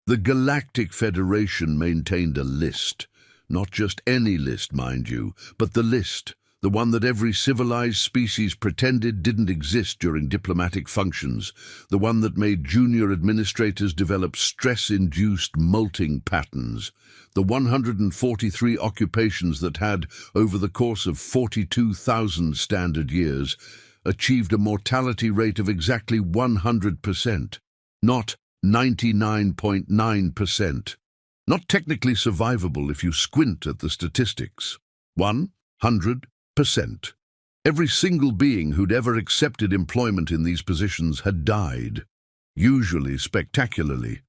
The Galactic Federation maintained a list. Not just any list, mind you, but the list. The one that every civilized species pretended didn't exist during diplomatic functions. The one that made junior administrators develop stress-induced molting patterns. The 143 occupations that had, over the course of 42,000 standard years, achieved a mortality rate of exactly 100%. Not 99.9%. Not technically survivable if you squint at the statistics. 100%. Every single being who'd ever accepted employment in these positions had died, usually spectacularly,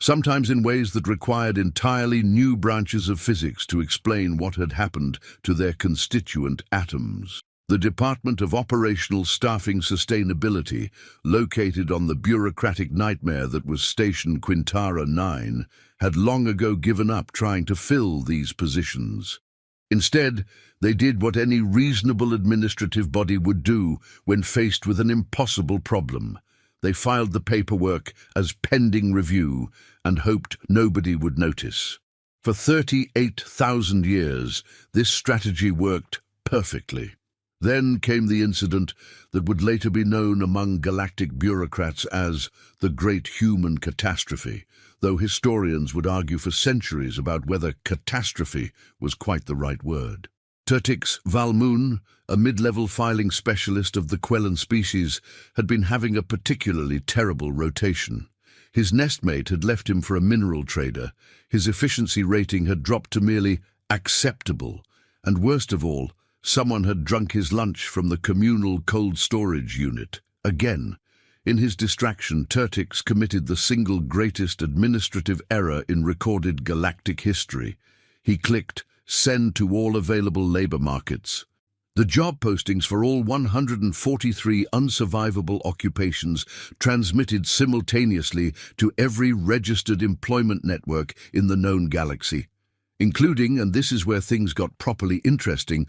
sometimes in ways that required entirely new branches of physics to explain what had happened to their constituent atoms. The Department of Operational Staffing Sustainability, located on the bureaucratic nightmare that was Station Quintara 9, had long ago given up trying to fill these positions. Instead, they did what any reasonable administrative body would do when faced with an impossible problem. They filed the paperwork as pending review and hoped nobody would notice. For 38,000 years, this strategy worked perfectly. Then came the incident that would later be known among galactic bureaucrats as the Great Human Catastrophe, though historians would argue for centuries about whether catastrophe was quite the right word. Tertix Valmoon, a mid-level filing specialist of the Quellan species, had been having a particularly terrible rotation. His nestmate had left him for a mineral trader, his efficiency rating had dropped to merely acceptable, and worst of all, someone had drunk his lunch from the communal cold storage unit. Again, in his distraction, Tertix committed the single greatest administrative error in recorded galactic history. He clicked "Send to all available labor markets." The job postings for all 143 unsurvivable occupations transmitted simultaneously to every registered employment network in the known galaxy, including, and this is where things got properly interesting,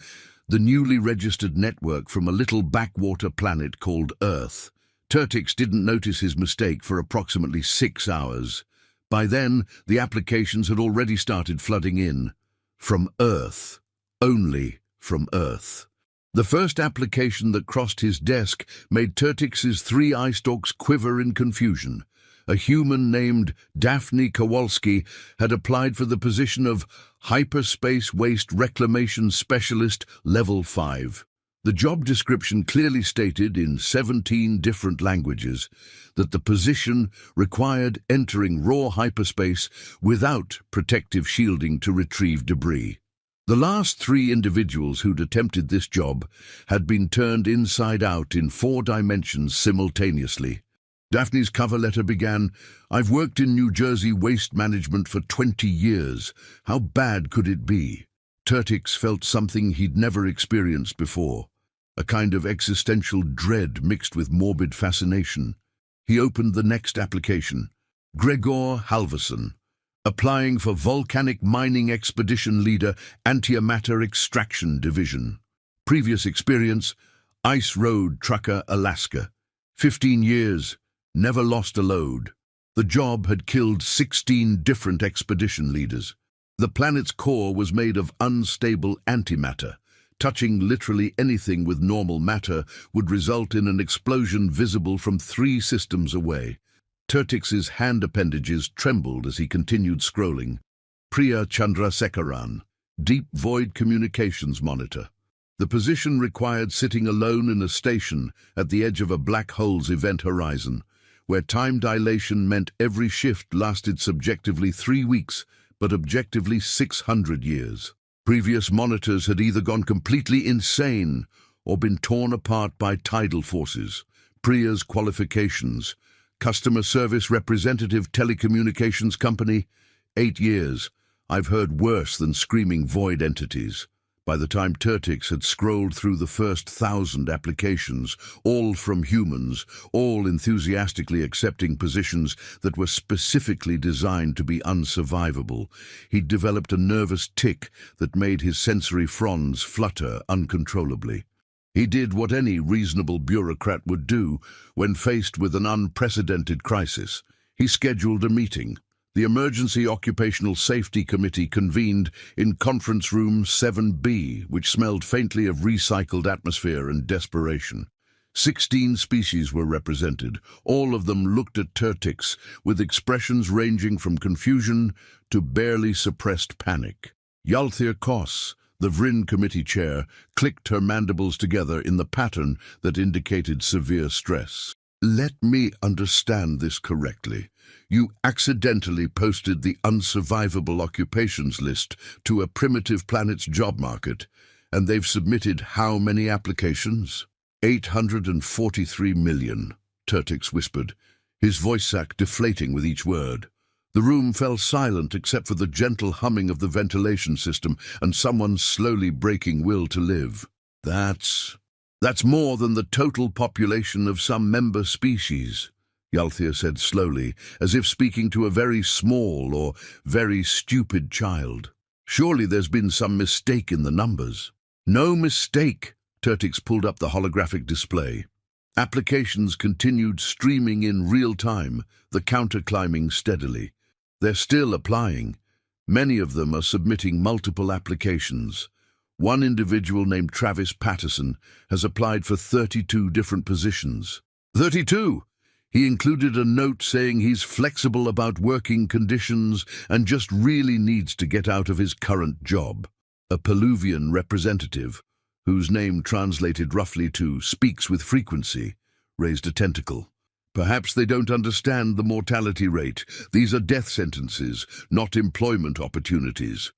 the newly registered network from a little backwater planet called Earth. Tertix didn't notice his mistake for approximately 6 hours. By then, the applications had already started flooding in. From Earth. Only from Earth. The first application that crossed his desk made Tertix's 3 eye stalks quiver in confusion. A human named Daphne Kowalski had applied for the position of Hyperspace Waste Reclamation Specialist Level 5. The job description clearly stated in 17 different languages that the position required entering raw hyperspace without protective shielding to retrieve debris. The last 3 individuals who'd attempted this job had been turned inside out in 4 dimensions simultaneously. Daphne's cover letter began, "I've worked in New Jersey waste management for 20 years. How bad could it be?" Tertix felt something he'd never experienced before, a kind of existential dread mixed with morbid fascination. He opened the next application. Gregor Halverson, applying for Volcanic Mining Expedition Leader, Antimatter Extraction Division. Previous experience, Ice Road Trucker, Alaska. 15 years. Never lost a load. The job had killed 16 different expedition leaders. The planet's core was made of unstable antimatter. Touching literally anything with normal matter would result in an explosion visible from 3 systems away. Tertix's hand appendages trembled as he continued scrolling. Priya Chandrasekaran, Deep Void Communications Monitor. The position required sitting alone in a station at the edge of a black hole's event horizon, where time dilation meant every shift lasted subjectively 3 weeks, but objectively 600 years. Previous monitors had either gone completely insane or been torn apart by tidal forces. Priya's qualifications: Customer Service Representative Telecommunications Company, 8 years. I've heard worse than screaming void entities. By the time Tertix had scrolled through the first 1,000 applications, all from humans, all enthusiastically accepting positions that were specifically designed to be unsurvivable, he'd developed a nervous tic that made his sensory fronds flutter uncontrollably. He did what any reasonable bureaucrat would do when faced with an unprecedented crisis. He scheduled a meeting. The Emergency Occupational Safety Committee convened in Conference Room 7B, which smelled faintly of recycled atmosphere and desperation. 16 species were represented. All of them looked at Turtix with expressions ranging from confusion to barely suppressed panic. Yalthir Kos, the Vrin committee chair, clicked her mandibles together in the pattern that indicated severe stress. Let me understand this correctly. You accidentally posted the unsurvivable occupations list to a primitive planet's job market, and they've submitted how many applications? 843 million, Turtix whispered, his voice sac deflating with each word. The room fell silent except for the gentle humming of the ventilation system and someone slowly breaking will to live. That's more than the total population of some member species, Yalthir said slowly, as if speaking to a very small or very stupid child. Surely there's been some mistake in the numbers. No mistake, Turtix pulled up the holographic display. Applications continued streaming in real time, the counter climbing steadily. They're still applying. Many of them are submitting multiple applications. One individual named Travis Patterson has applied for 32 different positions. 32! He included a note saying he's flexible about working conditions and just really needs to get out of his current job. A Peluvian representative, whose name translated roughly to speaks with frequency, raised a tentacle. Perhaps they don't understand the mortality rate. These are death sentences, not employment opportunities.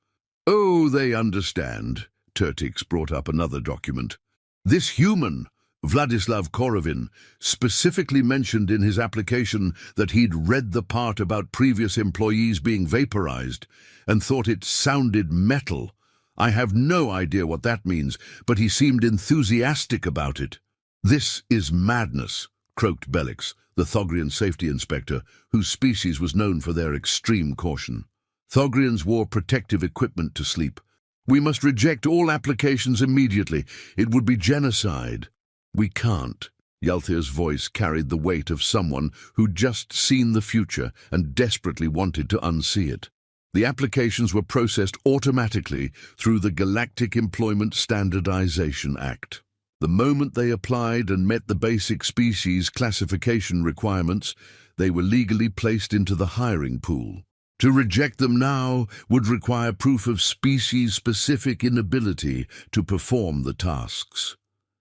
Oh, they understand, Turtix brought up another document. This human, Vladislav Korovin, specifically mentioned in his application that he'd read the part about previous employees being vaporized and thought it sounded metal. I have no idea what that means, but he seemed enthusiastic about it. This is madness, croaked Bellix, the Thogrian safety inspector, whose species was known for their extreme caution. Thogrians wore protective equipment to sleep. We must reject all applications immediately. It would be genocide. We can't. Yalthir's voice carried the weight of someone who'd just seen the future and desperately wanted to unsee it. The applications were processed automatically through the Galactic Employment Standardization Act. The moment they applied and met the basic species classification requirements, they were legally placed into the hiring pool. To reject them now would require proof of species-specific inability to perform the tasks.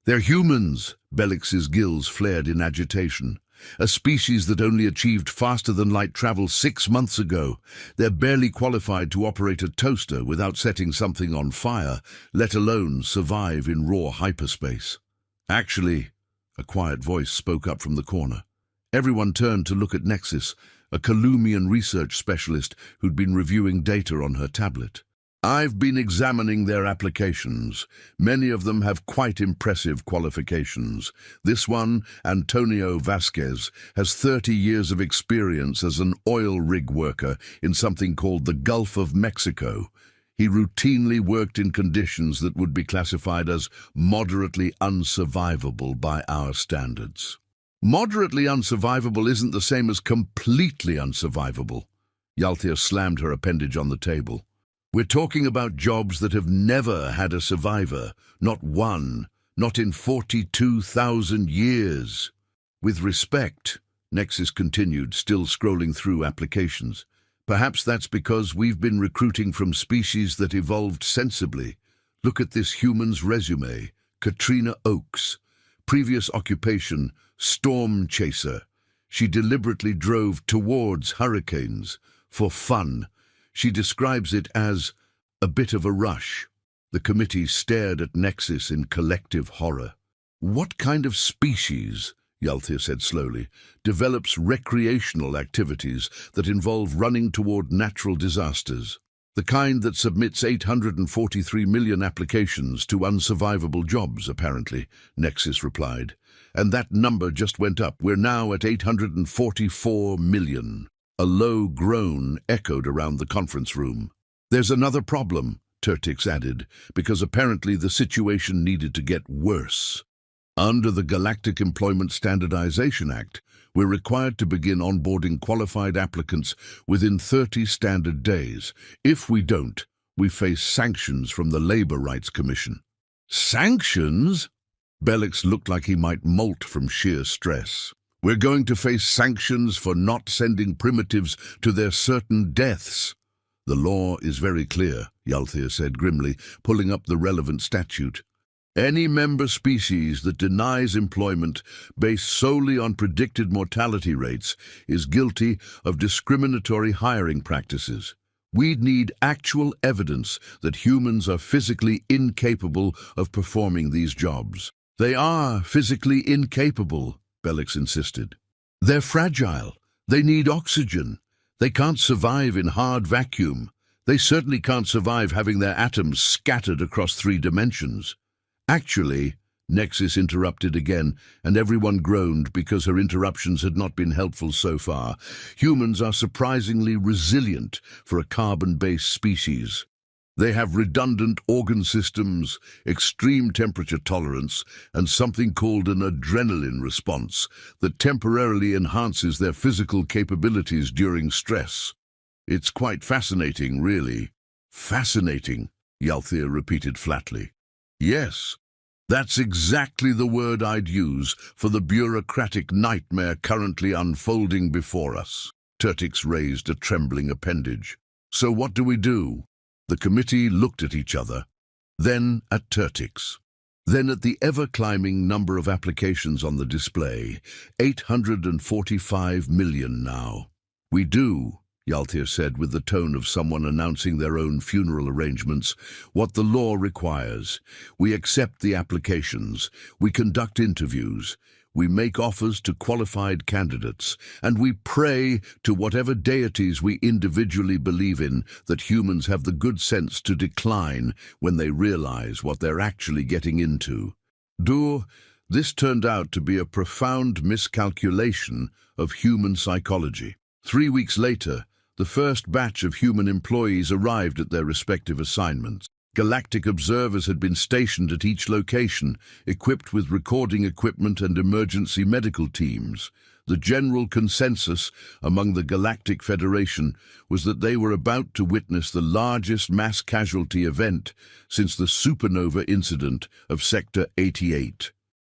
They're humans, Bellix's gills flared in agitation. A species that only achieved faster-than-light travel 6 months ago. They're barely qualified to operate a toaster without setting something on fire, let alone survive in raw hyperspace. Actually, a quiet voice spoke up from the corner. Everyone turned to look at Nexus, a Columian research specialist who'd been reviewing data on her tablet. I've been examining their applications. Many of them have quite impressive qualifications. This one, Antonio Vasquez, has 30 years of experience as an oil rig worker in something called the Gulf of Mexico. He routinely worked in conditions that would be classified as moderately unsurvivable by our standards. Moderately unsurvivable isn't the same as completely unsurvivable. Yalthir slammed her appendage on the table. We're talking about jobs that have never had a survivor, not one, not in 42,000 years. With respect, Nexus continued, still scrolling through applications. Perhaps that's because we've been recruiting from species that evolved sensibly. Look at this human's resume. Katrina Oakes. Previous occupation, storm chaser. She deliberately drove towards hurricanes for fun. She describes it as a bit of a rush. The committee stared at Nexus in collective horror. What kind of species, Yalthir said slowly, develops recreational activities that involve running toward natural disasters? The kind that submits 843 million applications to unsurvivable jobs, apparently, Nexus replied. And that number just went up. We're now at 844 million. A low groan echoed around the conference room. There's another problem, Turtix added, because apparently the situation needed to get worse. Under the Galactic Employment Standardization Act, We're required to begin onboarding qualified applicants within 30 standard days. If we don't, we face sanctions from the Labor Rights Commission." "Sanctions?" Bellix looked like he might molt from sheer stress. "We're going to face sanctions for not sending primitives to their certain deaths." "The law is very clear," Yalthir said grimly, pulling up the relevant statute. "Any member species that denies employment based solely on predicted mortality rates is guilty of discriminatory hiring practices. We'd need actual evidence that humans are physically incapable of performing these jobs." "They are physically incapable," Bellix insisted. "They're fragile. They need oxygen. They can't survive in hard vacuum. They certainly can't survive having their atoms scattered across 3 dimensions. "Actually," Nexus interrupted again, and everyone groaned because her interruptions had not been helpful so far. "Humans are surprisingly resilient for a carbon-based species. They have redundant organ systems, extreme temperature tolerance, and something called an adrenaline response that temporarily enhances their physical capabilities during stress. It's quite fascinating, really." "Fascinating," Yalthir repeated flatly. "Yes, that's exactly the word I'd use for the bureaucratic nightmare currently unfolding before us." Turtix raised a trembling appendage. "So what do we do?" The committee looked at each other, then at Turtix, then at the ever-climbing number of applications on the display. 845 million now. "We do," Yalthir said with the tone of someone announcing their own funeral arrangements, "what the law requires. We accept the applications, we conduct interviews, we make offers to qualified candidates, and we pray to whatever deities we individually believe in that humans have the good sense to decline when they realize what they're actually getting into." This turned out to be a profound miscalculation of human psychology. 3 weeks later, the first batch of human employees arrived at their respective assignments. Galactic observers had been stationed at each location, equipped with recording equipment and emergency medical teams. The general consensus among the Galactic Federation was that they were about to witness the largest mass casualty event since the supernova incident of Sector 88.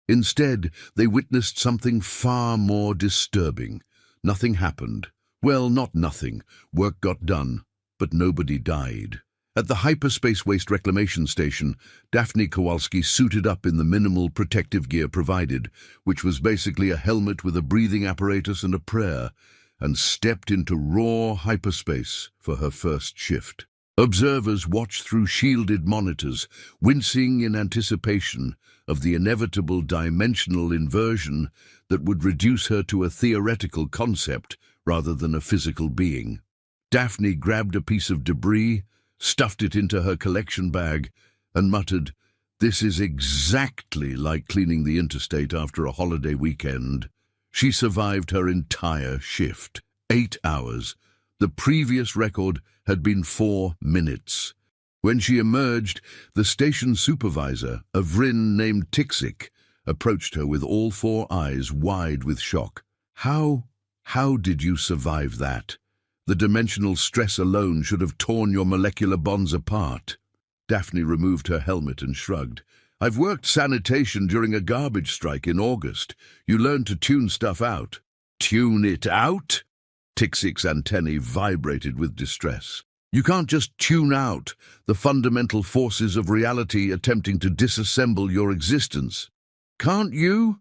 Instead, they witnessed something far more disturbing. Nothing happened. Well, not nothing. Work got done, but nobody died. At the Hyperspace Waste Reclamation Station, Daphne Kowalski suited up in the minimal protective gear provided, which was basically a helmet with a breathing apparatus and a prayer, and stepped into raw hyperspace for her first shift. Observers watched through shielded monitors, wincing in anticipation of the inevitable dimensional inversion that would reduce her to a theoretical concept rather than a physical being. Daphne grabbed a piece of debris, stuffed it into her collection bag, and muttered, "This is exactly like cleaning the interstate after a holiday weekend." She survived her entire shift, 8 hours. The previous record had been 4 minutes. When she emerged, the station supervisor, a Vryn named Tixik, approached her with all 4 eyes wide with shock. How did you survive that? The dimensional stress alone should have torn your molecular bonds apart." Daphne removed her helmet and shrugged. "I've worked sanitation during a garbage strike in August. You learn to tune stuff out." "Tune it out?" Tixik's antennae vibrated with distress. "You can't just tune out the fundamental forces of reality attempting to disassemble your existence." "Can't you?"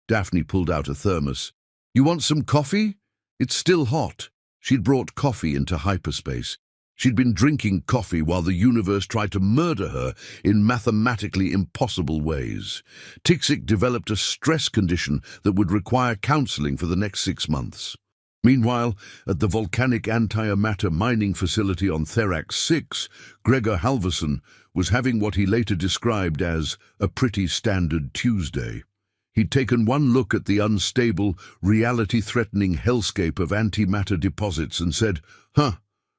Daphne pulled out a thermos. "You want some coffee? It's still hot." She'd brought coffee into hyperspace. She'd been drinking coffee while the universe tried to murder her in mathematically impossible ways. Tixik developed a stress condition that would require counseling for the next 6 months. Meanwhile, at the volcanic antimatter mining facility on Therax 6, Gregor Halverson was having what he later described as a pretty standard Tuesday. He'd taken one look at the unstable, reality-threatening hellscape of antimatter deposits and said,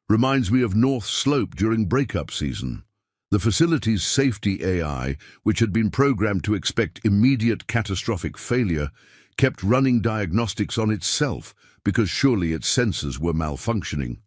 reminds me of North Slope during breakup season." The facility's safety AI, which had been programmed to expect immediate catastrophic failure, kept running diagnostics on itself because surely its sensors were malfunctioning.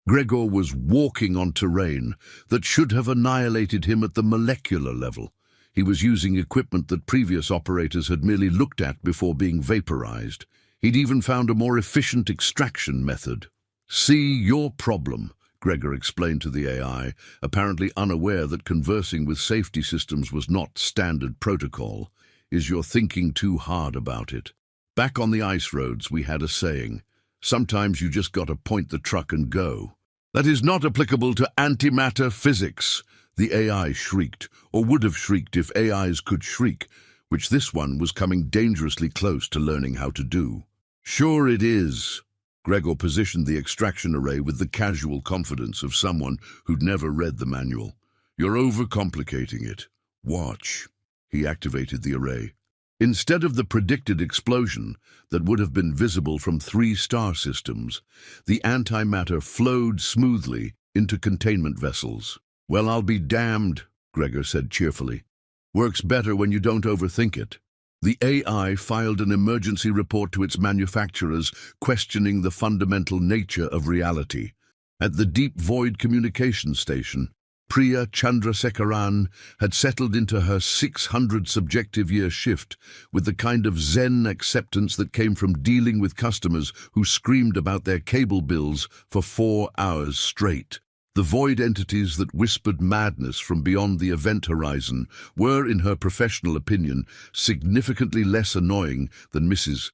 Gregor was walking on terrain that should have annihilated him at the molecular level. He was using equipment that previous operators had merely looked at before being vaporized. He'd even found a more efficient extraction method. "See your problem," Gregor explained to the AI, apparently unaware that conversing with safety systems was not standard protocol. "Is you're thinking too hard about it. Back on the ice roads we had a saying, sometimes you just gotta point the truck and go. That is not applicable to antimatter physics," the AI shrieked, or would have shrieked if AIs could shriek, which this one was coming dangerously close to learning how to do. "Sure it is." Gregor positioned the extraction array with the casual confidence of someone who'd never read the manual. "You're overcomplicating it. Watch." He activated the array. Instead of the predicted explosion that would have been visible from 3 star systems, the antimatter flowed smoothly into containment vessels. "Well, I'll be damned," Gregor said cheerfully. "Works better when you don't overthink it." The AI filed an emergency report to its manufacturers, questioning the fundamental nature of reality. At the Deep Void Communication Station, Priya Chandrasekaran had settled into her 600 subjective year shift with the kind of zen acceptance that came from dealing with customers who screamed about their cable bills for 4 hours straight. The void entities that whispered madness from beyond the event horizon were, in her professional opinion, significantly less annoying than Mrs.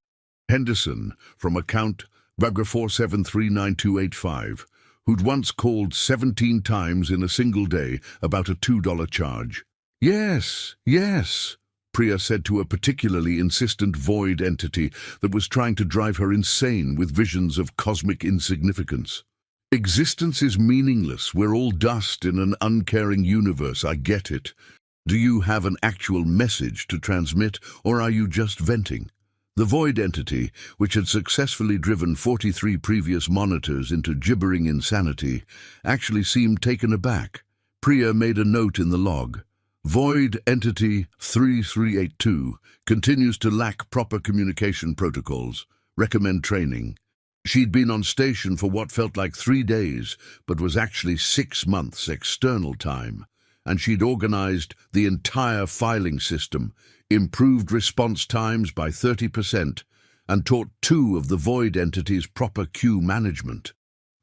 Henderson from account Bagger473985, who'd once called 17 times in a single day about a $2 charge. Yes, Priya said to a particularly insistent void entity that was trying to drive her insane with visions of cosmic insignificance. "Existence is meaningless. We're all dust in an uncaring universe. I get it. Do you have an actual message to transmit, or are you just venting?" The void entity, which had successfully driven 43 previous monitors into gibbering insanity, actually seemed taken aback. Priya made a note in the log. "Void entity 3382 continues to lack proper communication protocols. Recommend training." She'd been on station for what felt like 3 days, but was actually 6 months external time, and she'd organized the entire filing system, improved response times by 30%, and taught 2 of the void entities proper queue management.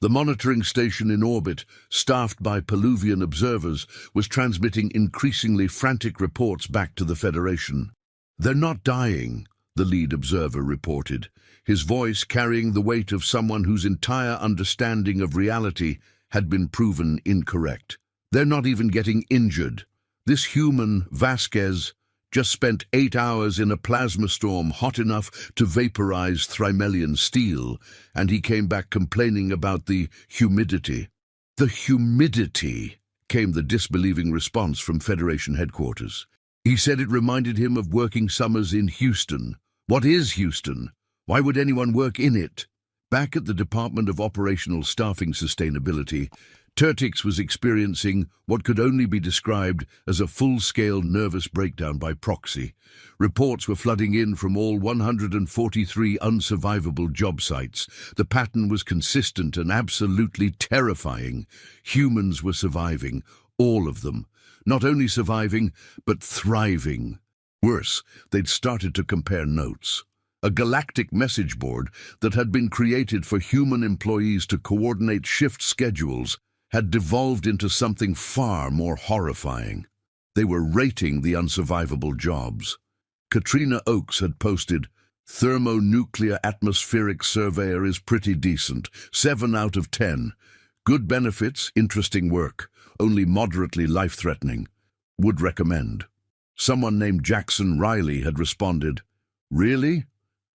The monitoring station in orbit, staffed by Peluvian observers, was transmitting increasingly frantic reports back to the Federation. "They're not dying," the lead observer reported, his voice carrying the weight of someone whose entire understanding of reality had been proven incorrect. "They're not even getting injured. This human, Vasquez, just spent 8 hours in a plasma storm hot enough to vaporize Thrimelian steel, and he came back complaining about the humidity." "The humidity," came the disbelieving response from Federation headquarters. He said it reminded him of working summers in Houston. What is Houston? Why would anyone work in it? Back at the Department of Operational Staffing Sustainability, Turtix was experiencing what could only be described as a full-scale nervous breakdown by proxy. Reports were flooding in from all 143 unsurvivable job sites. The pattern was consistent and absolutely terrifying. Humans were surviving, all of them. Not only surviving, but thriving. Worse, they'd started to compare notes. A galactic message board that had been created for human employees to coordinate shift schedules had devolved into something far more horrifying. They were rating the unsurvivable jobs. Katrina Oakes had posted, "Thermonuclear atmospheric surveyor is pretty decent, 7 out of 10. Good benefits, interesting work, only moderately life-threatening. Would recommend." Someone named Jackson Riley had responded, "Really?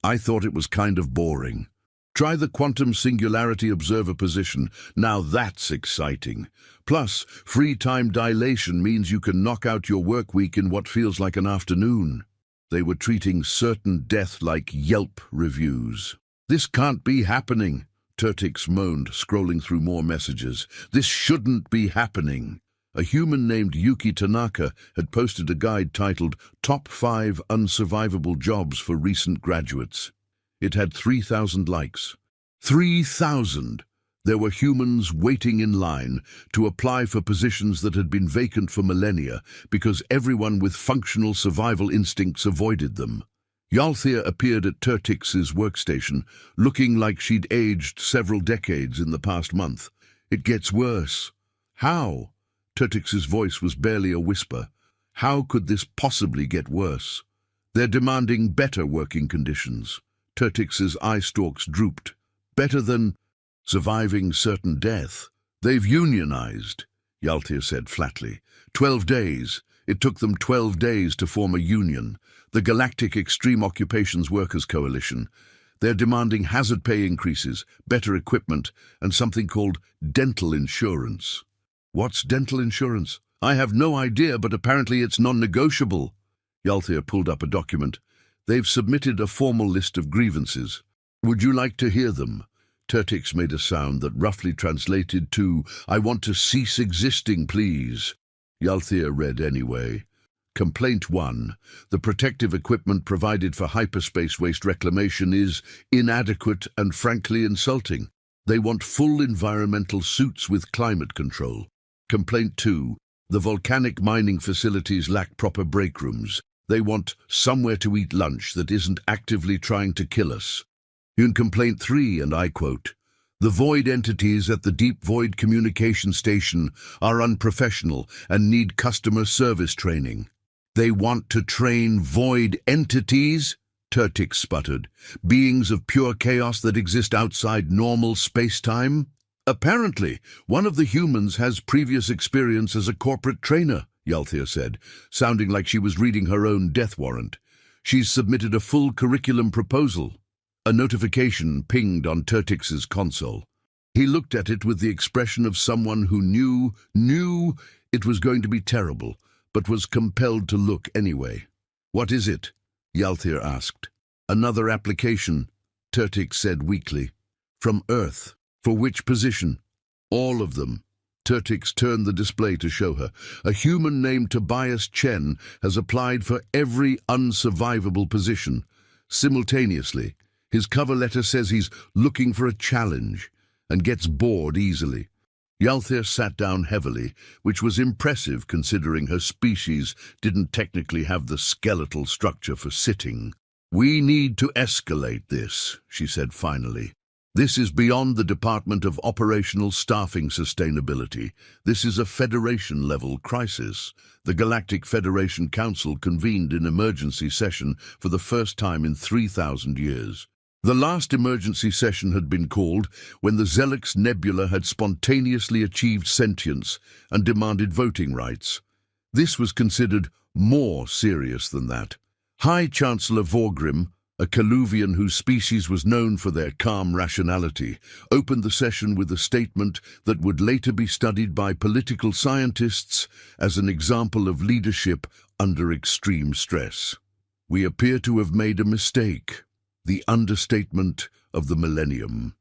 I thought it was kind of boring. Try the quantum singularity observer position. Now that's exciting. Plus, free time dilation means you can knock out your work week in what feels like an afternoon." They were treating certain death like Yelp reviews. "This can't be happening," Turtix moaned, scrolling through more messages. "This shouldn't be happening." A human named Yuki Tanaka had posted a guide titled Top 5 Unsurvivable Jobs for Recent Graduates. It had 3,000 likes. 3,000! There were humans waiting in line to apply for positions that had been vacant for millennia because everyone with functional survival instincts avoided them. Yalthea appeared at Turtix's workstation, looking like she'd aged several decades in the past month. "It gets worse." "How?" Turtix's voice was barely a whisper. "How could this possibly get worse?" "They're demanding better working conditions." Turtix's eye stalks drooped. "Better than surviving certain death." "They've unionized," Yalthea said flatly. 12 days. It took them 12 days to form a union, the Galactic Extreme Occupations Workers Coalition. They're demanding hazard pay increases, better equipment, and something called dental insurance. "What's dental insurance?" "I have no idea, but apparently it's non-negotiable." Yalthea pulled up a document. "They've submitted a formal list of grievances. Would you like to hear them?" Turtix made a sound that roughly translated to, "I want to cease existing, please." Yalthea read anyway. Complaint 1. The protective equipment provided for hyperspace waste reclamation is inadequate and frankly insulting. They want full environmental suits with climate control. Complaint 2. The volcanic mining facilities lack proper break rooms. They want somewhere to eat lunch that isn't actively trying to kill us. In Complaint 3, and I quote, "The void entities at the Deep Void Communication Station are unprofessional and need customer service training." "They want to train void entities?" Turtix sputtered. "Beings of pure chaos that exist outside normal space-time?" "Apparently, one of the humans has previous experience as a corporate trainer," Yalthea said, sounding like she was reading her own death warrant. "She's submitted a full curriculum proposal." A notification pinged on Turtix's console. He looked at it with the expression of someone who knew it was going to be terrible, but was compelled to look anyway. "What is it?" Yalthea asked. "Another application," Turtix said weakly. "From Earth." "For which position?" "All of them." Turtix turned the display to show her. "A human named Tobias Chen has applied for every unsurvivable position. Simultaneously, his cover letter says he's looking for a challenge and gets bored easily." Yalthea sat down heavily, which was impressive considering her species didn't technically have the skeletal structure for sitting. "We need to escalate this," she said finally. "This is beyond the Department of Operational Staffing Sustainability. This is a Federation-level crisis." The Galactic Federation Council convened an emergency session for the first time in 3,000 years. The last emergency session had been called when the Zelix Nebula had spontaneously achieved sentience and demanded voting rights. This was considered more serious than that. High Chancellor Vorgrim, a Kaluvian whose species was known for their calm rationality, opened the session with a statement that would later be studied by political scientists as an example of leadership under extreme stress. "We appear to have made a mistake. The understatement of the millennium."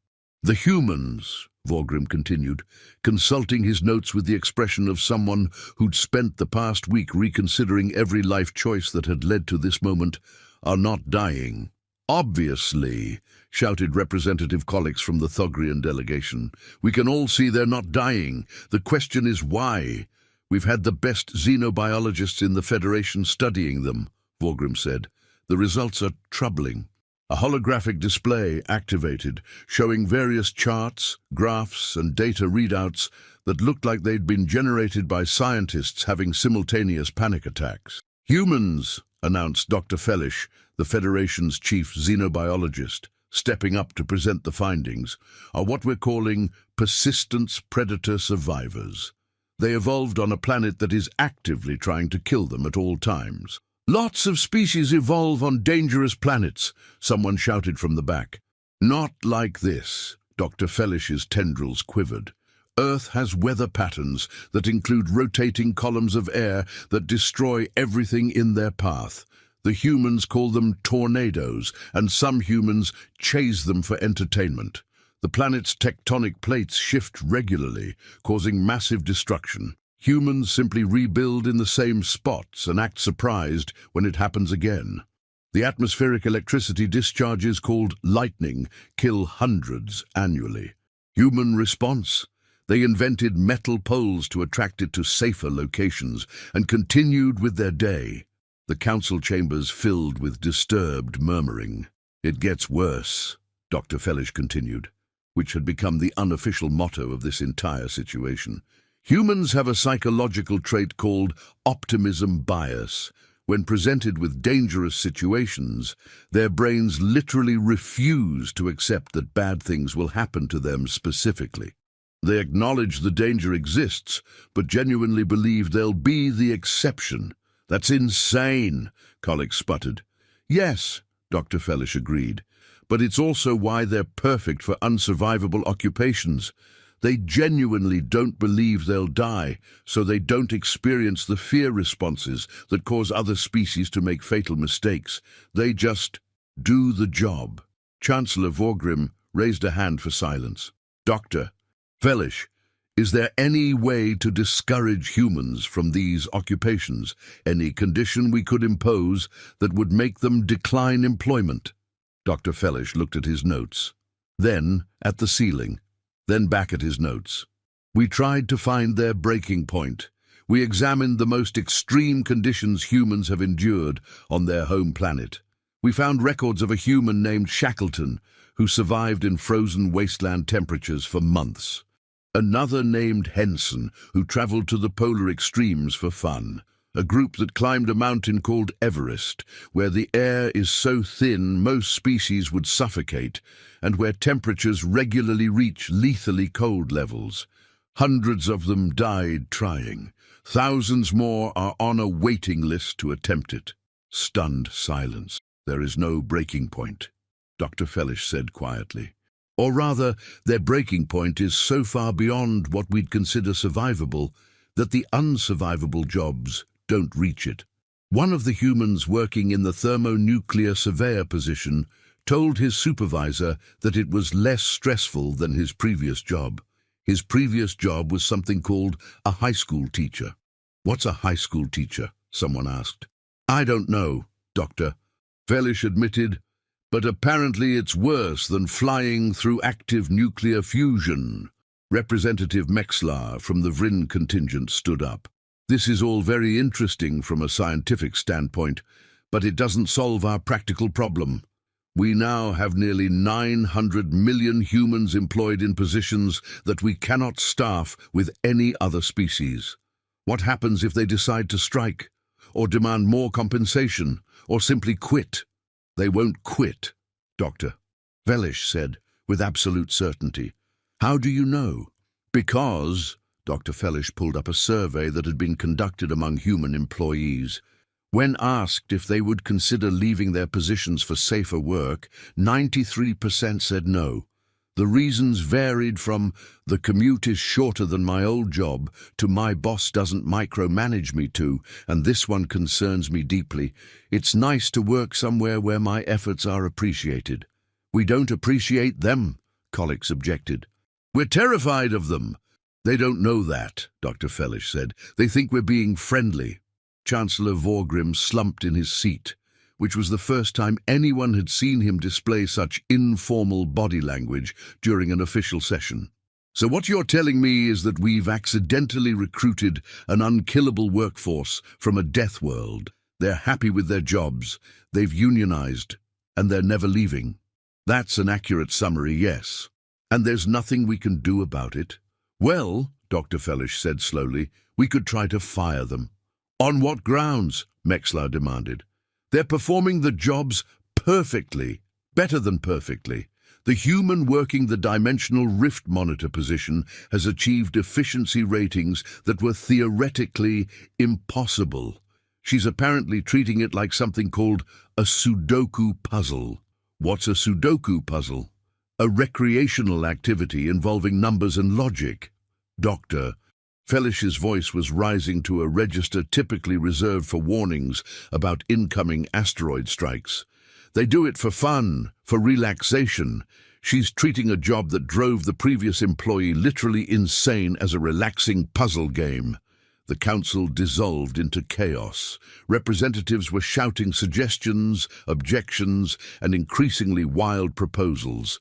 "The humans," Vorgrim continued, consulting his notes with the expression of someone who'd spent the past week reconsidering every life choice that had led to this moment, "are not dying." "Obviously," shouted Representative Collix from the Thogrian delegation. "We can all see they're not dying. The question is why. We've had the best xenobiologists in the Federation studying them," Vorgrim said. "The results are troubling." A holographic display activated, showing various charts, graphs, and data readouts that looked like they'd been generated by scientists having simultaneous panic attacks. "Humans," announced Dr. Fellish, the Federation's chief xenobiologist, stepping up to present the findings, "are what we're calling persistence predator survivors. They evolved on a planet that is actively trying to kill them at all times." "Lots of species evolve on dangerous planets," someone shouted from the back. "Not like this." Dr. Fellish's tendrils quivered. "Earth has weather patterns that include rotating columns of air that destroy everything in their path. The humans call them tornadoes, and some humans chase them for entertainment. The planet's tectonic plates shift regularly, causing massive destruction. Humans simply rebuild in the same spots and act surprised when it happens again. The atmospheric electricity discharges called lightning kill hundreds annually. Human response? They invented metal poles to attract it to safer locations and continued with their day. The council chambers filled with disturbed murmuring. "It gets worse," Dr. Fellish continued, which had become the unofficial motto of this entire situation. Humans have a psychological trait called optimism bias. When presented with dangerous situations, their brains literally refuse to accept that bad things will happen to them specifically. They acknowledge the danger exists, but genuinely believe they'll be the exception. "That's insane," colleagues sputtered. "Yes," Dr. Fellish agreed, "but it's also why they're perfect for unsurvivable occupations. They genuinely don't believe they'll die, so they don't experience the fear responses that cause other species to make fatal mistakes. They just do the job." Chancellor Vorgrim raised a hand for silence. "Dr. Fellish, is there any way to discourage humans from these occupations? Any condition we could impose that would make them decline employment?" Dr. Fellish looked at his notes, then at the ceiling, then back at his notes. "We tried to find their breaking point. We examined the most extreme conditions humans have endured on their home planet. We found records of a human named Shackleton who survived in frozen wasteland temperatures for months. Another named Henson who traveled to the polar extremes for fun. A group that climbed a mountain called Everest, where the air is so thin most species would suffocate, and where temperatures regularly reach lethally cold levels. Hundreds of them died trying. Thousands more are on a waiting list to attempt it." Stunned silence. "There is no breaking point," Dr. Fellish said quietly. "Or rather, their breaking point is so far beyond what we'd consider survivable that the unsurvivable jobs don't reach it." One of the humans working in the thermonuclear surveyor position told his supervisor that it was less stressful than his previous job. His previous job was something called a high school teacher. "What's a high school teacher?" someone asked. "I don't know, Doctor," Fellish admitted, "but apparently it's worse than flying through active nuclear fusion." Representative Mexlar from the Vrin contingent stood up. "This is all very interesting from a scientific standpoint, but it doesn't solve our practical problem. We now have nearly 900 million humans employed in positions that we cannot staff with any other species. What happens if they decide to strike, or demand more compensation, or simply quit?" "They won't quit, Doctor," Fellish said with absolute certainty. "How do you know?" "Because," Dr. Fellish pulled up a survey that had been conducted among human employees. When asked if they would consider leaving their positions for safer work, 93% said no. The reasons varied from "the commute is shorter than my old job" to "my boss doesn't micromanage me" to "and this one concerns me deeply. It's nice to work somewhere where my efforts are appreciated." "We don't appreciate them," colleagues objected. "We're terrified of them." "They don't know that," Dr. Fellish said. "They think we're being friendly." Chancellor Vorgrim slumped in his seat, which was the first time anyone had seen him display such informal body language during an official session. "So what you're telling me is that we've accidentally recruited an unkillable workforce from a death world. They're happy with their jobs, they've unionized, and they're never leaving." "That's an accurate summary, yes. And there's nothing we can do about it?" "Well," Dr. Fellish said slowly, "we could try to fire them." "On what grounds?" Mexlar demanded. "They're performing the jobs perfectly, better than perfectly. The human working the dimensional rift monitor position has achieved efficiency ratings that were theoretically impossible. She's apparently treating it like something called a Sudoku puzzle." "What's a Sudoku puzzle?" "A recreational activity involving numbers and logic." "Doctor," Fellish's voice was rising to a register typically reserved for warnings about incoming asteroid strikes. "They do it for fun, for relaxation. She's treating a job that drove the previous employee literally insane as a relaxing puzzle game." The council dissolved into chaos. Representatives were shouting suggestions, objections, and increasingly wild proposals.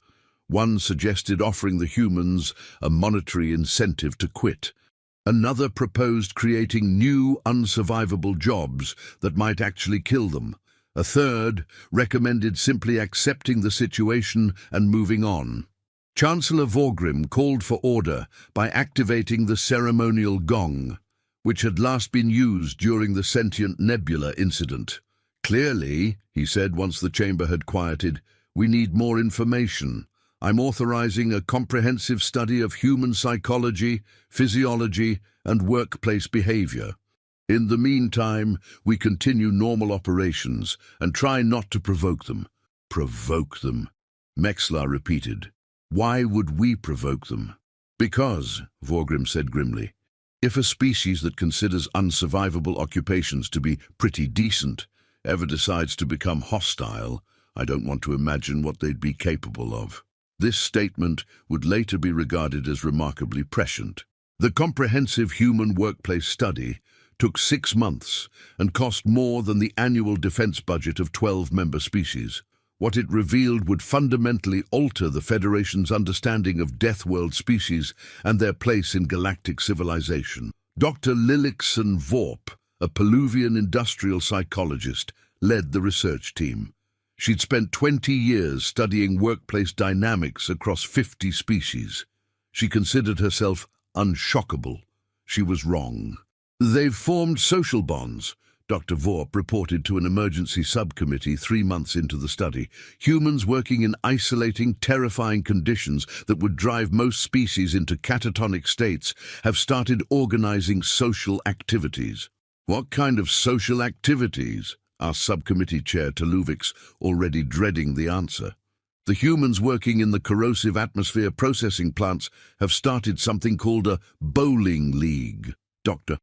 One suggested offering the humans a monetary incentive to quit. Another proposed creating new unsurvivable jobs that might actually kill them. A third recommended simply accepting the situation and moving on. Chancellor Vorgrim called for order by activating the ceremonial gong, which had last been used during the sentient nebula incident. "Clearly," he said once the chamber had quieted, "we need more information. I'm authorizing a comprehensive study of human psychology, physiology, and workplace behavior. In the meantime, we continue normal operations and try not to provoke them." "Provoke them," Mexlar repeated. "Why would we provoke them?" "Because," Vorgrim said grimly, "if a species that considers unsurvivable occupations to be pretty decent ever decides to become hostile, I don't want to imagine what they'd be capable of." This statement would later be regarded as remarkably prescient. The comprehensive human workplace study took 6 months and cost more than the annual defense budget of 12 member species. What it revealed would fundamentally alter the Federation's understanding of Deathworld species and their place in galactic civilization. Dr. Lillickson Vorp, a Peluvian industrial psychologist, led the research team. She'd spent 20 years studying workplace dynamics across 50 species. She considered herself unshockable. She was wrong. "They've formed social bonds," Dr. Vorp reported to an emergency subcommittee 3 months into the study. "Humans working in isolating, terrifying conditions that would drive most species into catatonic states have started organizing social activities." "What kind of social activities?" asked subcommittee chair Taluvix, already dreading the answer. "The humans working in the corrosive atmosphere processing plants have started something called a bowling league." Dr.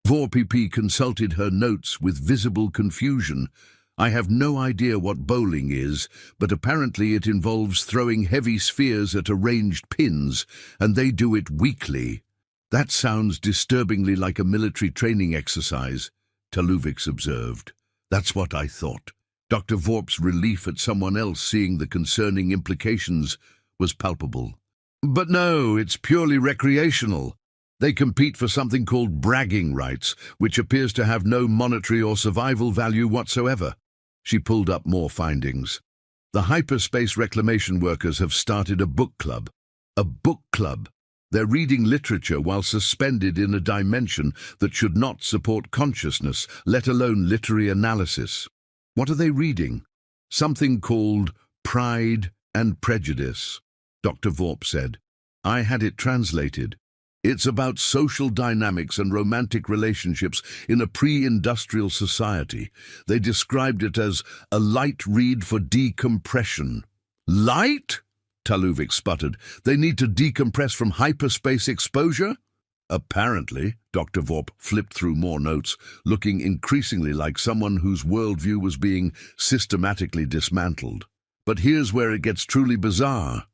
Vorp consulted her notes with visible confusion. "I have no idea what bowling is, but apparently it involves throwing heavy spheres at arranged pins, and they do it weekly." "That sounds disturbingly like a military training exercise," Taluvix observed. "That's what I thought." Dr. Vorp's relief at someone else seeing the concerning implications was palpable. "But no, it's purely recreational. They compete for something called bragging rights, which appears to have no monetary or survival value whatsoever." She pulled up more findings. "The hyperspace reclamation workers have started a book club." A book club? They're reading literature while suspended in a dimension that should not support consciousness, let alone literary analysis. What are they reading? "Something called Pride and Prejudice," Dr. Vorp said. "I had it translated. It's about social dynamics and romantic relationships in a pre-industrial society. They described it as a light read for decompression." "Light?" Taluvix sputtered. "They need to decompress from hyperspace exposure?" "Apparently," Dr. Vorp flipped through more notes, looking increasingly like someone whose worldview was being systematically dismantled. "But here's where it gets truly bizarre.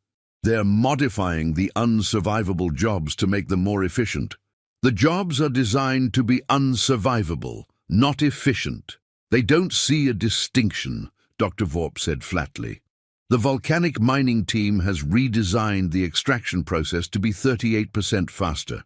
They're modifying the unsurvivable jobs to make them more efficient. The jobs are designed to be unsurvivable, not efficient. They don't see a distinction," Dr. Vorp said flatly. "The volcanic mining team has redesigned the extraction process to be 38% faster.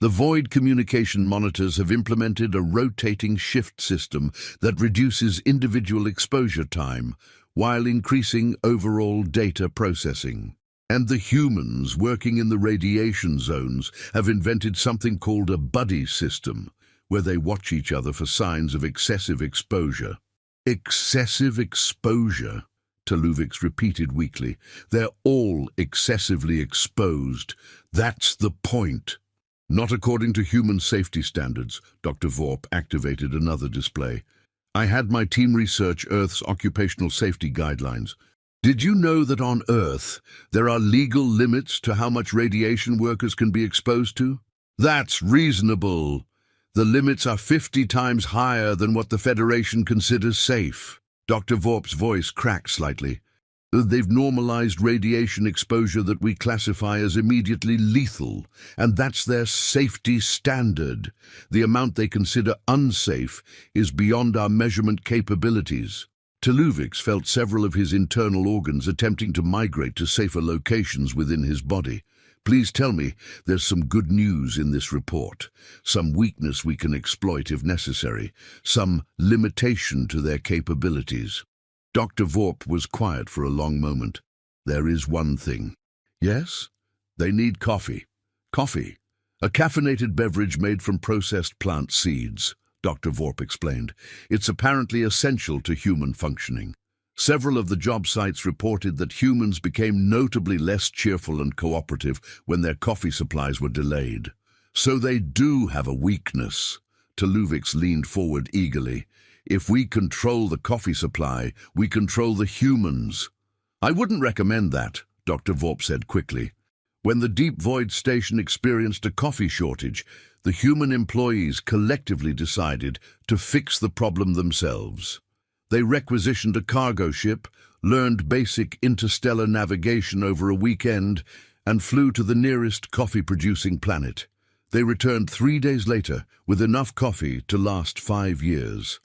The void communication monitors have implemented a rotating shift system that reduces individual exposure time while increasing overall data processing. And the humans working in the radiation zones have invented something called a buddy system, where they watch each other for signs of excessive exposure." "Excessive exposure?" Taluvix repeated weakly. "They're all excessively exposed. That's the point." "Not according to human safety standards," Dr. Vorp activated another display. "I had my team research Earth's occupational safety guidelines. Did you know that on Earth there are legal limits to how much radiation workers can be exposed to?" "That's reasonable. The limits are 50 times higher than what the Federation considers safe." Dr. Vorp's voice cracked slightly. They've normalized radiation exposure that we classify as immediately lethal, and that's their safety standard. The amount they consider unsafe is beyond our measurement capabilities. Teluvix felt several of his internal organs attempting to migrate to safer locations within his body. Please tell me there's some good news in this report, some weakness we can exploit if necessary, some limitation to their capabilities. Dr. Vorp was quiet for a long moment. There is one thing. Yes? They need coffee. Coffee. A caffeinated beverage made from processed plant seeds, Dr. Vorp explained. It's apparently essential to human functioning. Several of the job sites reported that humans became notably less cheerful and cooperative when their coffee supplies were delayed. So they do have a weakness. Teluvix leaned forward eagerly. If we control the coffee supply, we control the humans. I wouldn't recommend that, Dr. Vorp said quickly. When the Deep Void Station experienced a coffee shortage, the human employees collectively decided to fix the problem themselves. They requisitioned a cargo ship, learned basic interstellar navigation over a weekend, and flew to the nearest coffee-producing planet. They returned 3 days later with enough coffee to last 5 years.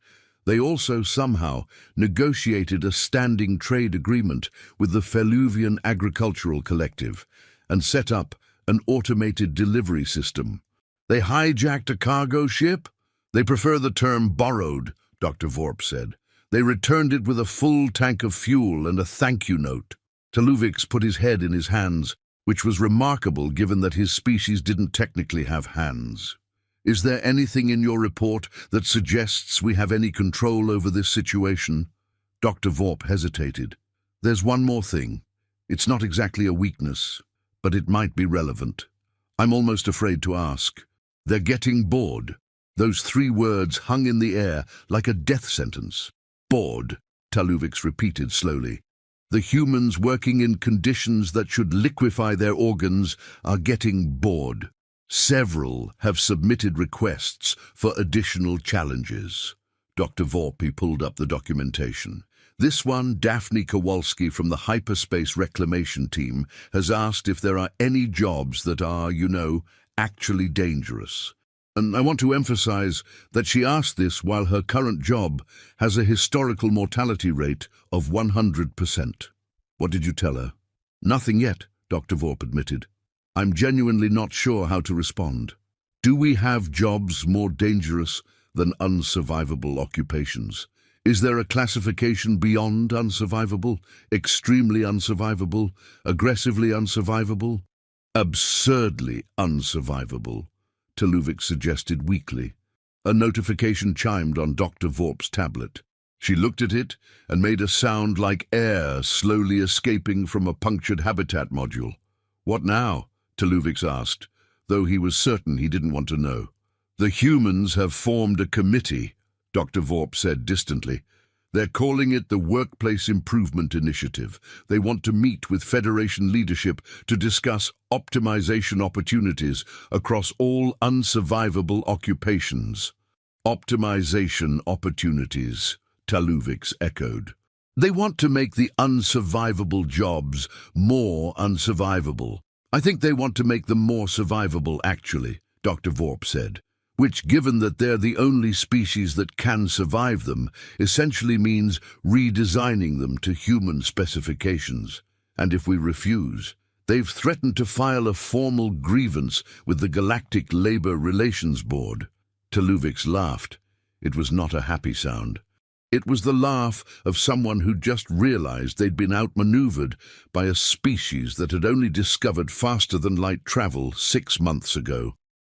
They also somehow negotiated a standing trade agreement with the Feluvian Agricultural Collective and set up an automated delivery system. They hijacked a cargo ship? They prefer the term borrowed, Dr. Vorp said. They returned it with a full tank of fuel and a thank you note. Teluvix put his head in his hands, which was remarkable given that his species didn't technically have hands. Is there anything in your report that suggests we have any control over this situation? Dr. Vorp hesitated. There's one more thing. It's not exactly a weakness, but it might be relevant. I'm almost afraid to ask. They're getting bored. Those 3 words hung in the air like a death sentence. Bored, Teluvix repeated slowly. The humans working in conditions that should liquefy their organs are getting bored. Several have submitted requests for additional challenges. Dr. Vorp pulled up the documentation. This one, Daphne Kowalski from the Hyperspace Reclamation Team, has asked if there are any jobs that are, actually dangerous. And I want to emphasize that she asked this while her current job has a historical mortality rate of 100%. What did you tell her? Nothing yet, Dr. Vorp admitted. I'm genuinely not sure how to respond. Do we have jobs more dangerous than unsurvivable occupations? Is there a classification beyond unsurvivable, extremely unsurvivable, aggressively unsurvivable? Absurdly unsurvivable, Teluvix suggested weakly. A notification chimed on Dr. Vorp's tablet. She looked at it and made a sound like air slowly escaping from a punctured habitat module. What now? Teluvix asked, though he was certain he didn't want to know. The humans have formed a committee, Dr. Vorp said distantly. They're calling it the Workplace Improvement Initiative. They want to meet with Federation leadership to discuss optimization opportunities across all unsurvivable occupations. Optimization opportunities, Teluvix echoed. They want to make the unsurvivable jobs more unsurvivable. I think they want to make them more survivable, actually, Dr. Vorp said, which, given that they're the only species that can survive them, essentially means redesigning them to human specifications. And if we refuse, they've threatened to file a formal grievance with the Galactic Labor Relations Board. Teluvix laughed. It was not a happy sound. It was the laugh of someone who'd just realized they'd been outmaneuvered by a species that had only discovered faster-than-light travel 6 months ago.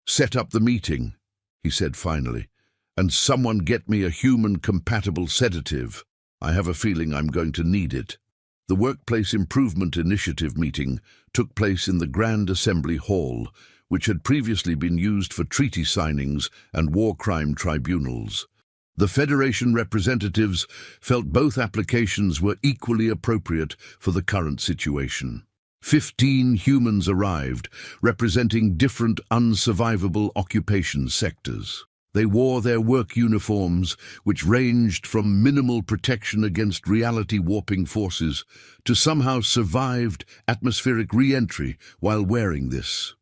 Set up the meeting, he said finally, and someone get me a human-compatible sedative. I have a feeling I'm going to need it. The Workplace Improvement Initiative meeting took place in the Grand Assembly Hall, which had previously been used for treaty signings and war crime tribunals. The Federation representatives felt both applications were equally appropriate for the current situation. 15 humans arrived, representing different unsurvivable occupation sectors. They wore their work uniforms, which ranged from minimal protection against reality-warping forces to somehow survived atmospheric re-entry while wearing this.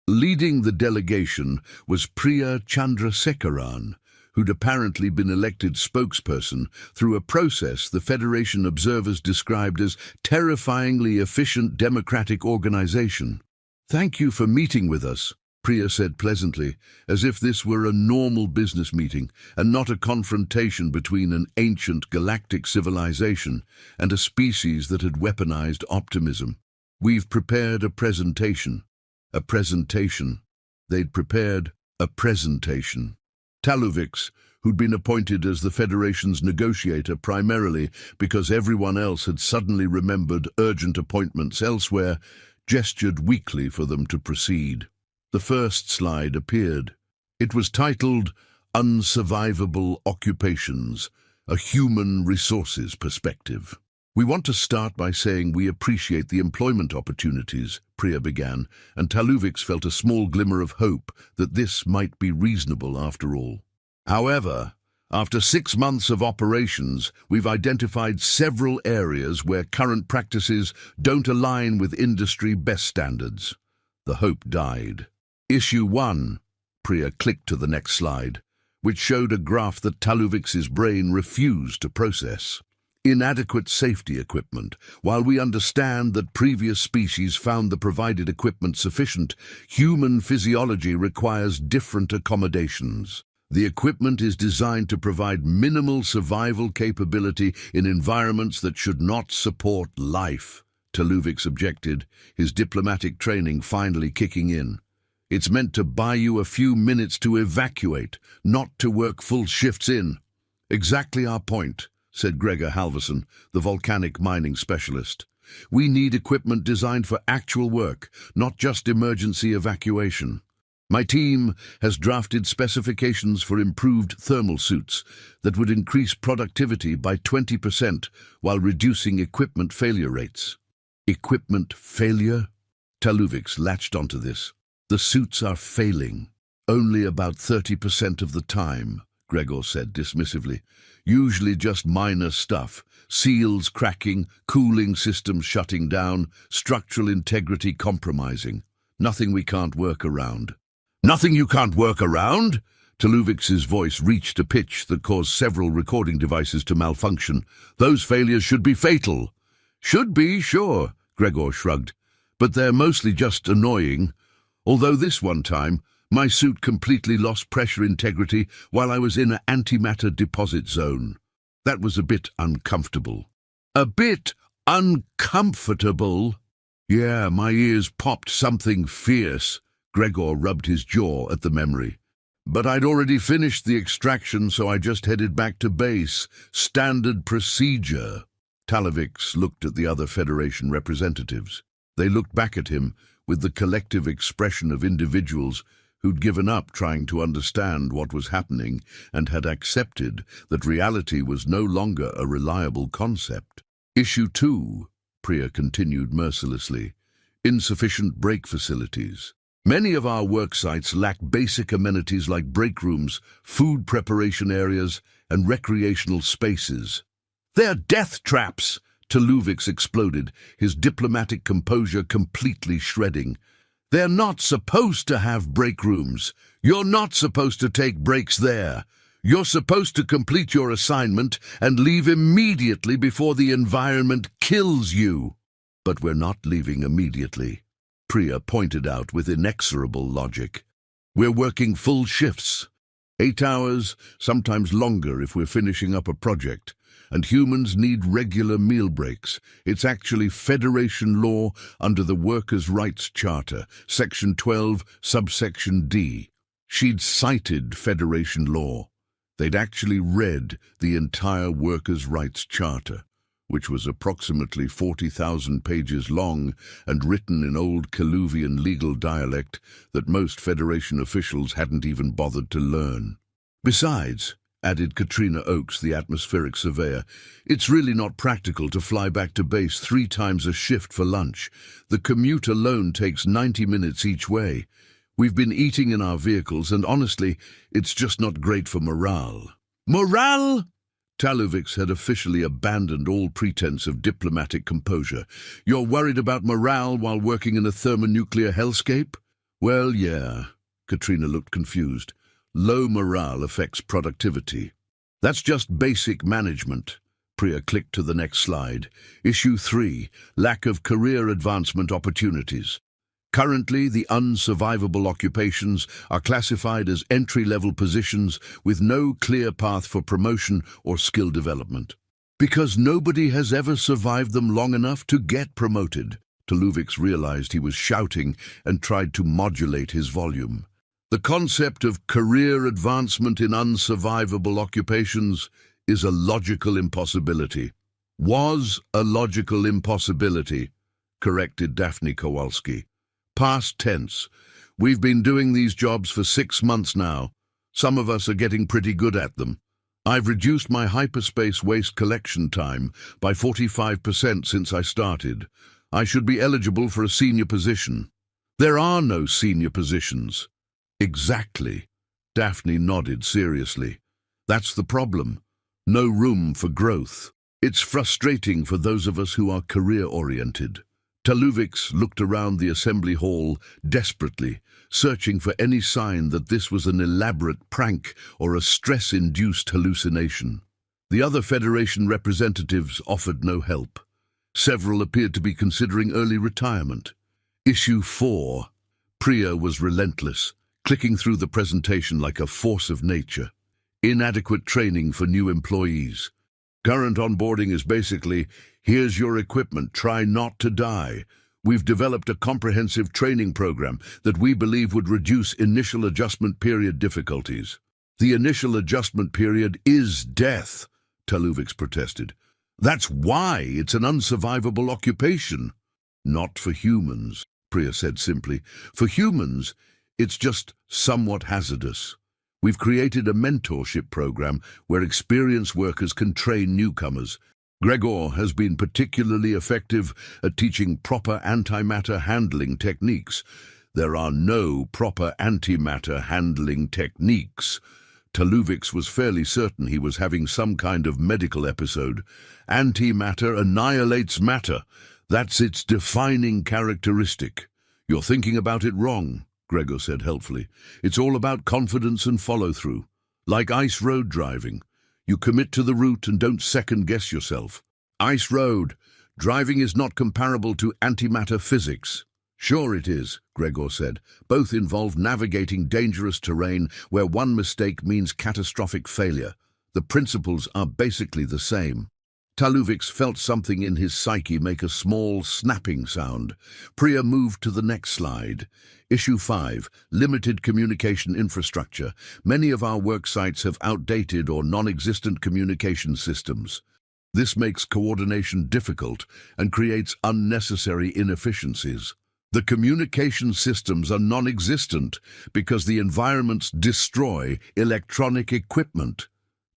Leading the delegation was Priya Chandrasekaran, who'd apparently been elected spokesperson through a process the Federation observers described as terrifyingly efficient democratic organization. "Thank you for meeting with us," Priya said pleasantly, as if this were a normal business meeting and not a confrontation between an ancient galactic civilization and a species that had weaponized optimism. "We've prepared a presentation." A presentation. They'd prepared a presentation. Taluvix, who'd been appointed as the Federation's negotiator primarily because everyone else had suddenly remembered urgent appointments elsewhere, gestured weakly for them to proceed. The first slide appeared. It was titled Unsurvivable Occupations, a Human Resources Perspective. "We want to start by saying we appreciate the employment opportunities," Priya began, and Taluvix felt a small glimmer of hope that this might be reasonable after all. "However, after 6 months of operations, we've identified several areas where current practices don't align with industry best standards." The hope died. "Issue 1, Priya clicked to the next slide, which showed a graph that Taluvix's brain refused to process. "Inadequate safety equipment. While we understand that previous species found the provided equipment sufficient, human physiology requires different accommodations. The equipment is designed to provide minimal survival capability in environments that should not support life," Taluvix objected, his diplomatic training finally kicking in. "It's meant to buy you a few minutes to evacuate, not to work full shifts in." "Exactly our point," said Gregor Halverson, the volcanic mining specialist. "We need equipment designed for actual work, not just emergency evacuation. My team has drafted specifications for improved thermal suits that would increase productivity by 20% while reducing equipment failure rates." "Equipment failure?" Taluvix latched onto this. "The suits are failing. Only about 30% of the time," Gregor said dismissively. "Usually just minor stuff. Seals cracking, cooling systems shutting down, structural integrity compromising. Nothing we can't work around." "Nothing you can't work around?" Taluvix's voice reached a pitch that caused several recording devices to malfunction. "Those failures should be fatal." "Should be, sure," Gregor shrugged. "But they're mostly just annoying. Although this one time, my suit completely lost pressure integrity while I was in an antimatter deposit zone. That was a bit uncomfortable." "A bit uncomfortable?" "Yeah, my ears popped something fierce." Gregor rubbed his jaw at the memory. "But I'd already finished the extraction, so I just headed back to base. Standard procedure." Taluvix looked at the other Federation representatives. They looked back at him with the collective expression of individuals who'd given up trying to understand what was happening and had accepted that reality was no longer a reliable concept. "Issue 2, Priya continued mercilessly. "Insufficient break facilities. Many of our work sites lack basic amenities like break rooms, food preparation areas, and recreational spaces." "They're death traps!" Taluvix exploded, his diplomatic composure completely shredding. "They're not supposed to have break rooms. You're not supposed to take breaks there. You're supposed to complete your assignment and leave immediately before the environment kills you." "But we're not leaving immediately," Priya pointed out with inexorable logic. "We're working full shifts. 8 hours, sometimes longer if we're finishing up a project. And humans need regular meal breaks. It's actually Federation law under the Workers' Rights Charter, Section 12, subsection D." She'd cited Federation law. They'd actually read the entire Workers' Rights Charter, which was approximately 40,000 pages long and written in old Kaluvian legal dialect that most Federation officials hadn't even bothered to learn. "Besides," added Katrina Oakes, the atmospheric surveyor, "it's really not practical to fly back to base 3 times a shift for lunch. The commute alone takes 90 minutes each way. We've been eating in our vehicles, and honestly, it's just not great for morale. Morale? Taluvics had officially abandoned all pretense of diplomatic composure. You're worried about morale while working in a thermonuclear hellscape? Well, yeah. Katrina looked confused. Low morale affects productivity. That's just basic management. Priya clicked to the next slide. Issue 3, lack of career advancement opportunities. Currently, the unsurvivable occupations are classified as entry-level positions with no clear path for promotion or skill development. Because nobody has ever survived them long enough to get promoted. Taluvics realized he was shouting and tried to modulate his volume. The concept of career advancement in unsurvivable occupations is a logical impossibility. Was a logical impossibility, corrected Daphne Kowalski. Past tense. We've been doing these jobs for 6 months now. Some of us are getting pretty good at them. I've reduced my hyperspace waste collection time by 45% since I started. I should be eligible for a senior position. There are no senior positions. Exactly. Daphne nodded seriously. That's the problem. No room for growth. It's frustrating for those of us who are career-oriented. Taluvics looked around the assembly hall desperately, searching for any sign that this was an elaborate prank or a stress-induced hallucination. The other Federation representatives offered no help. Several appeared to be considering early retirement. Issue 4. Priya was relentless, clicking through the presentation like a force of nature. Inadequate training for new employees. Current onboarding is basically, here's your equipment, try not to die. We've developed a comprehensive training program that we believe would reduce initial adjustment period difficulties. The initial adjustment period is death, Taluvics protested. That's why it's an unsurvivable occupation. Not for humans, Priya said simply. For humans, it's just somewhat hazardous. We've created a mentorship program where experienced workers can train newcomers. Gregor has been particularly effective at teaching proper antimatter handling techniques. There are no proper antimatter handling techniques. Taluvics was fairly certain he was having some kind of medical episode. Antimatter annihilates matter. That's its defining characteristic. You're thinking about it wrong, Gregor said helpfully. It's all about confidence and follow-through. Like ice road driving. You commit to the route and don't second-guess yourself. Ice road. Driving is not comparable to antimatter physics. Sure it is, Gregor said. Both involve navigating dangerous terrain where one mistake means catastrophic failure. The principles are basically the same. Taluvics felt something in his psyche make a small snapping sound. Priya moved to the next slide. Issue 5, limited communication infrastructure. Many of our work sites have outdated or non-existent communication systems. This makes coordination difficult and creates unnecessary inefficiencies. The communication systems are non-existent because the environments destroy electronic equipment.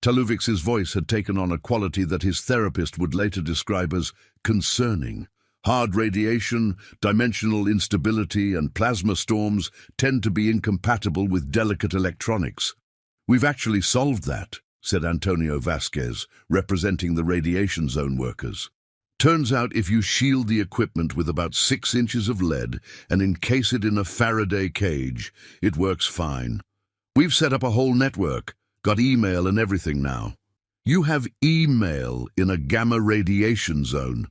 Taluvics' voice had taken on a quality that his therapist would later describe as concerning. Hard radiation, dimensional instability, and plasma storms tend to be incompatible with delicate electronics. We've actually solved that, said Antonio Vasquez, representing the radiation zone workers. Turns out if you shield the equipment with about 6 inches of lead and encase it in a Faraday cage, it works fine. We've set up a whole network. Got email and everything now. You have email in a gamma radiation zone.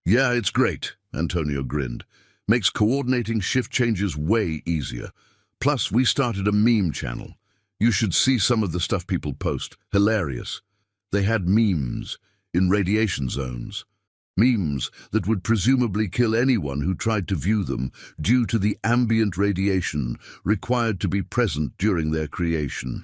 Yeah, it's great, Antonio grinned. Makes coordinating shift changes way easier. Plus, we started a meme channel. You should see some of the stuff people post. Hilarious. They had memes in radiation zones. Memes that would presumably kill anyone who tried to view them due to the ambient radiation required to be present during their creation.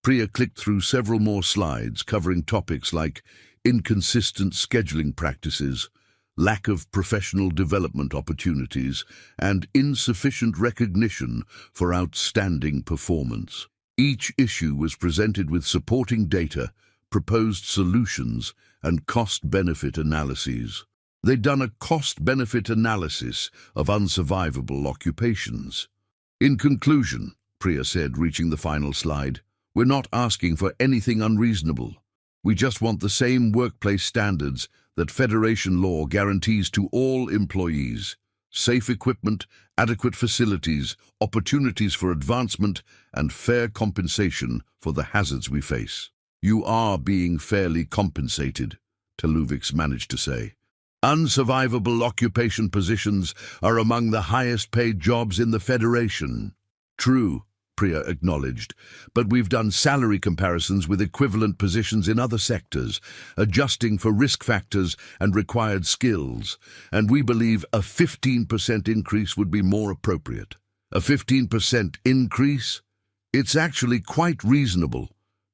Priya clicked through several more slides covering topics like inconsistent scheduling practices, lack of professional development opportunities, and insufficient recognition for outstanding performance. Each issue was presented with supporting data, proposed solutions, and cost-benefit analyses. They'd done a cost-benefit analysis of unsurvivable occupations. In conclusion, Priya said, reaching the final slide, we're not asking for anything unreasonable. We just want the same workplace standards that Federation law guarantees to all employees. Safe equipment, adequate facilities, opportunities for advancement, and fair compensation for the hazards we face. You are being fairly compensated, Taluvix managed to say. Unsurvivable occupation positions are among the highest paid jobs in the Federation. True, Priya acknowledged, but we've done salary comparisons with equivalent positions in other sectors, adjusting for risk factors and required skills, and we believe a 15% increase would be more appropriate. A 15% increase? It's actually quite reasonable.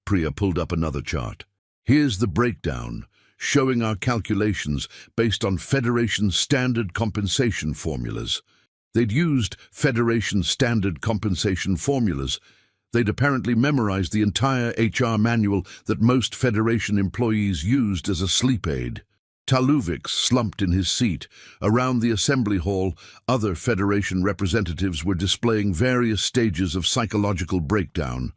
Priya pulled up another chart. Here's the breakdown, showing our calculations based on Federation standard compensation formulas. They'd used Federation standard compensation formulas. They'd apparently memorized the entire HR manual that most Federation employees used as a sleep aid. Taluvix slumped in his seat. Around the assembly hall, other Federation representatives were displaying various stages of psychological breakdown.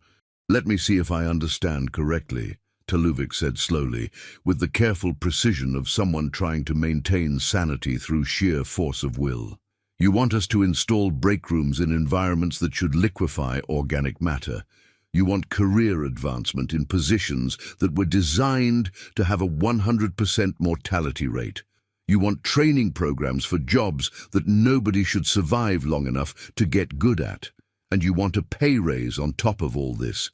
Let me see if I understand correctly, Taluvix said slowly, with the careful precision of someone trying to maintain sanity through sheer force of will. You want us to install break rooms in environments that should liquefy organic matter. You want career advancement in positions that were designed to have a 100% mortality rate. You want training programs for jobs that nobody should survive long enough to get good at. And you want a pay raise on top of all this.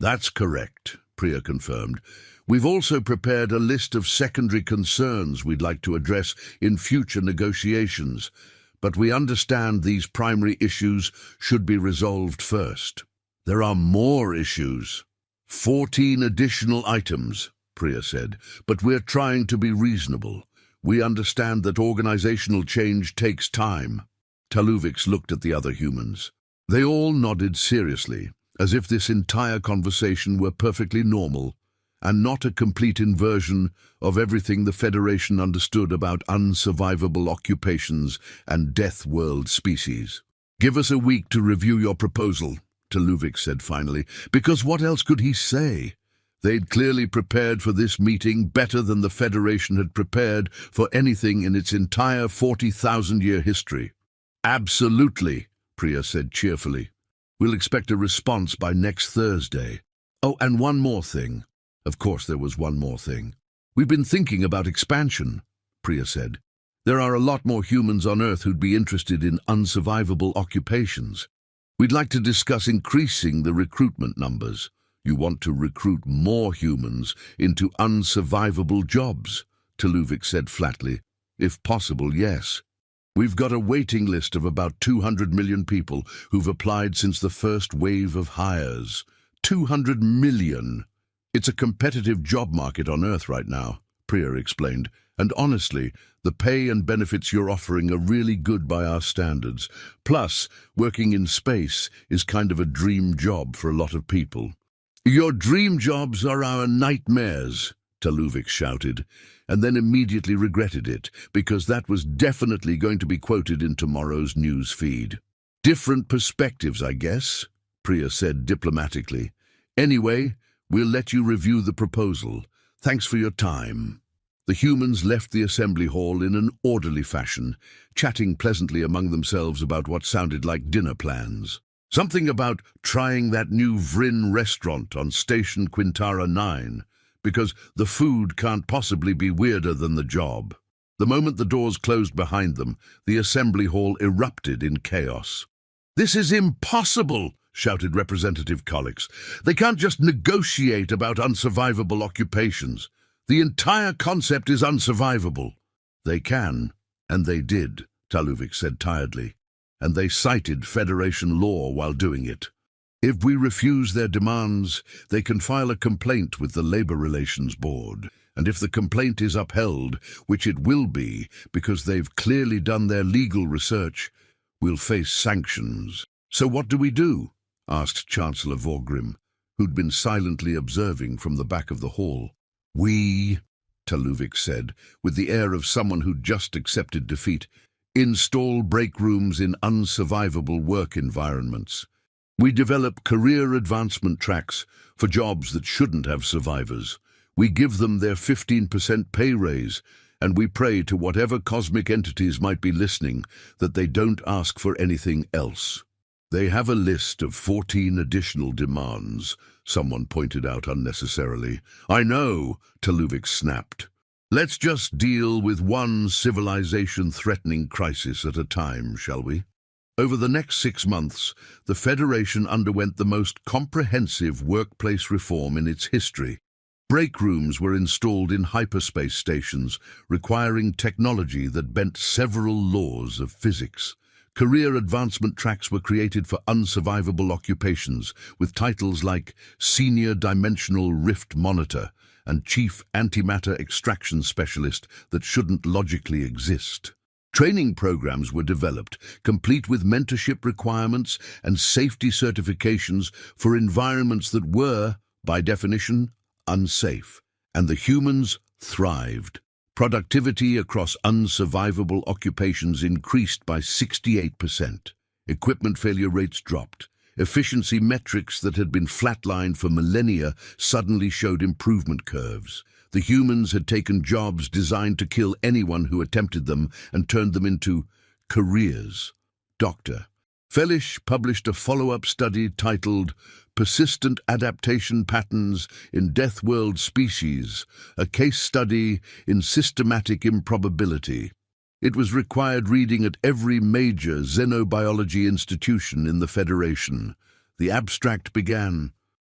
That's correct, Priya confirmed. We've also prepared a list of secondary concerns we'd like to address in future negotiations. But we understand these primary issues should be resolved first. There are more issues. 14 additional items, Priya said, but we're trying to be reasonable. We understand that organizational change takes time. Taluvix looked at the other humans. They all nodded seriously, as if this entire conversation were perfectly normal, and not a complete inversion of everything the Federation understood about unsurvivable occupations and death-world species. Give us a week to review your proposal, Taluvix said finally, because what else could he say? They'd clearly prepared for this meeting better than the Federation had prepared for anything in its entire 40,000-year history. Absolutely, Priya said cheerfully. We'll expect a response by next Thursday. Oh, and one more thing. Of course there was one more thing. We've been thinking about expansion, Priya said. There are a lot more humans on Earth who'd be interested in unsurvivable occupations. We'd like to discuss increasing the recruitment numbers. You want to recruit more humans into unsurvivable jobs, Taluvix said flatly. If possible, yes. We've got a waiting list of about 200 million people who've applied since the first wave of hires. 200 million! It's a competitive job market on Earth right now, Priya explained, and honestly, the pay and benefits you're offering are really good by our standards. Plus, working in space is kind of a dream job for a lot of people. Your dream jobs are our nightmares, Taluvix shouted, and then immediately regretted it, because that was definitely going to be quoted in tomorrow's news feed. Different perspectives, I guess, Priya said diplomatically. Anyway, we'll let you review the proposal. Thanks for your time. The humans left the assembly hall in an orderly fashion, chatting pleasantly among themselves about what sounded like dinner plans. Something about trying that new Vrin restaurant on Station Quintara 9, because the food can't possibly be weirder than the job. The moment the doors closed behind them, the assembly hall erupted in chaos. "This is impossible!" shouted Representative Collix. "They can't just negotiate about unsurvivable occupations. The entire concept is unsurvivable." "They can, and they did," Taluvix said tiredly, "and they cited Federation law while doing it. If we refuse their demands, they can file a complaint with the Labor Relations Board, and if the complaint is upheld, which it will be because they've clearly done their legal research, we'll face sanctions." "So what do we do?" asked Chancellor Vorgrim, who'd been silently observing from the back of the hall. "We," Taluvix said, with the air of someone who'd just accepted defeat, Install break rooms in unsurvivable work environments. We develop career advancement tracks for jobs that shouldn't have survivors. We give them their 15% pay raise, and we pray to whatever cosmic entities might be listening that they don't ask for anything else. They have a list of 14 additional demands, someone pointed out unnecessarily. I know, Taluvik snapped. Let's just deal with one civilization-threatening crisis at a time, shall we? Over the next 6 months, the Federation underwent the most comprehensive workplace reform in its history. Break rooms were installed in hyperspace stations, requiring technology that bent several laws of physics. Career advancement tracks were created for unsurvivable occupations, with titles like Senior Dimensional Rift Monitor and Chief Antimatter Extraction Specialist that shouldn't logically exist. Training programs were developed, complete with mentorship requirements and safety certifications for environments that were, by definition, unsafe, and the humans thrived. Productivity across unsurvivable occupations increased by 68%. Equipment failure rates dropped. Efficiency metrics that had been flatlined for millennia suddenly showed improvement curves. The humans had taken jobs designed to kill anyone who attempted them and turned them into careers. Dr. Felish published a follow-up study titled Persistent Adaptation Patterns in Death World Species, a case study in systematic improbability. It was required reading at every major xenobiology institution in the Federation. The abstract began,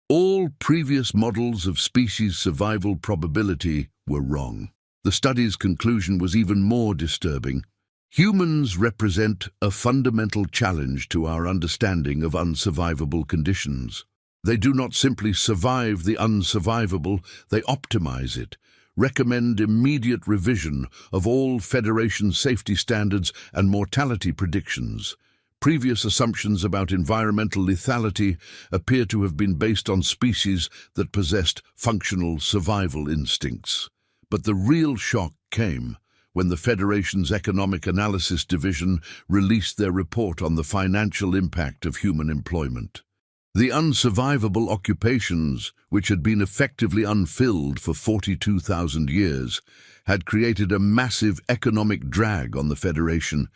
all previous models of species survival probability were wrong. The study's conclusion was even more disturbing. Humans represent a fundamental challenge to our understanding of unsurvivable conditions. They do not simply survive the unsurvivable, they optimize it. Recommend immediate revision of all Federation safety standards and mortality predictions. Previous assumptions about environmental lethality appear to have been based on species that possessed functional survival instincts. But the real shock came when the Federation's Economic Analysis Division released their report on the financial impact of human employment. The unsurvivable occupations, which had been effectively unfilled for 42,000 years, had created a massive economic drag on the Federation.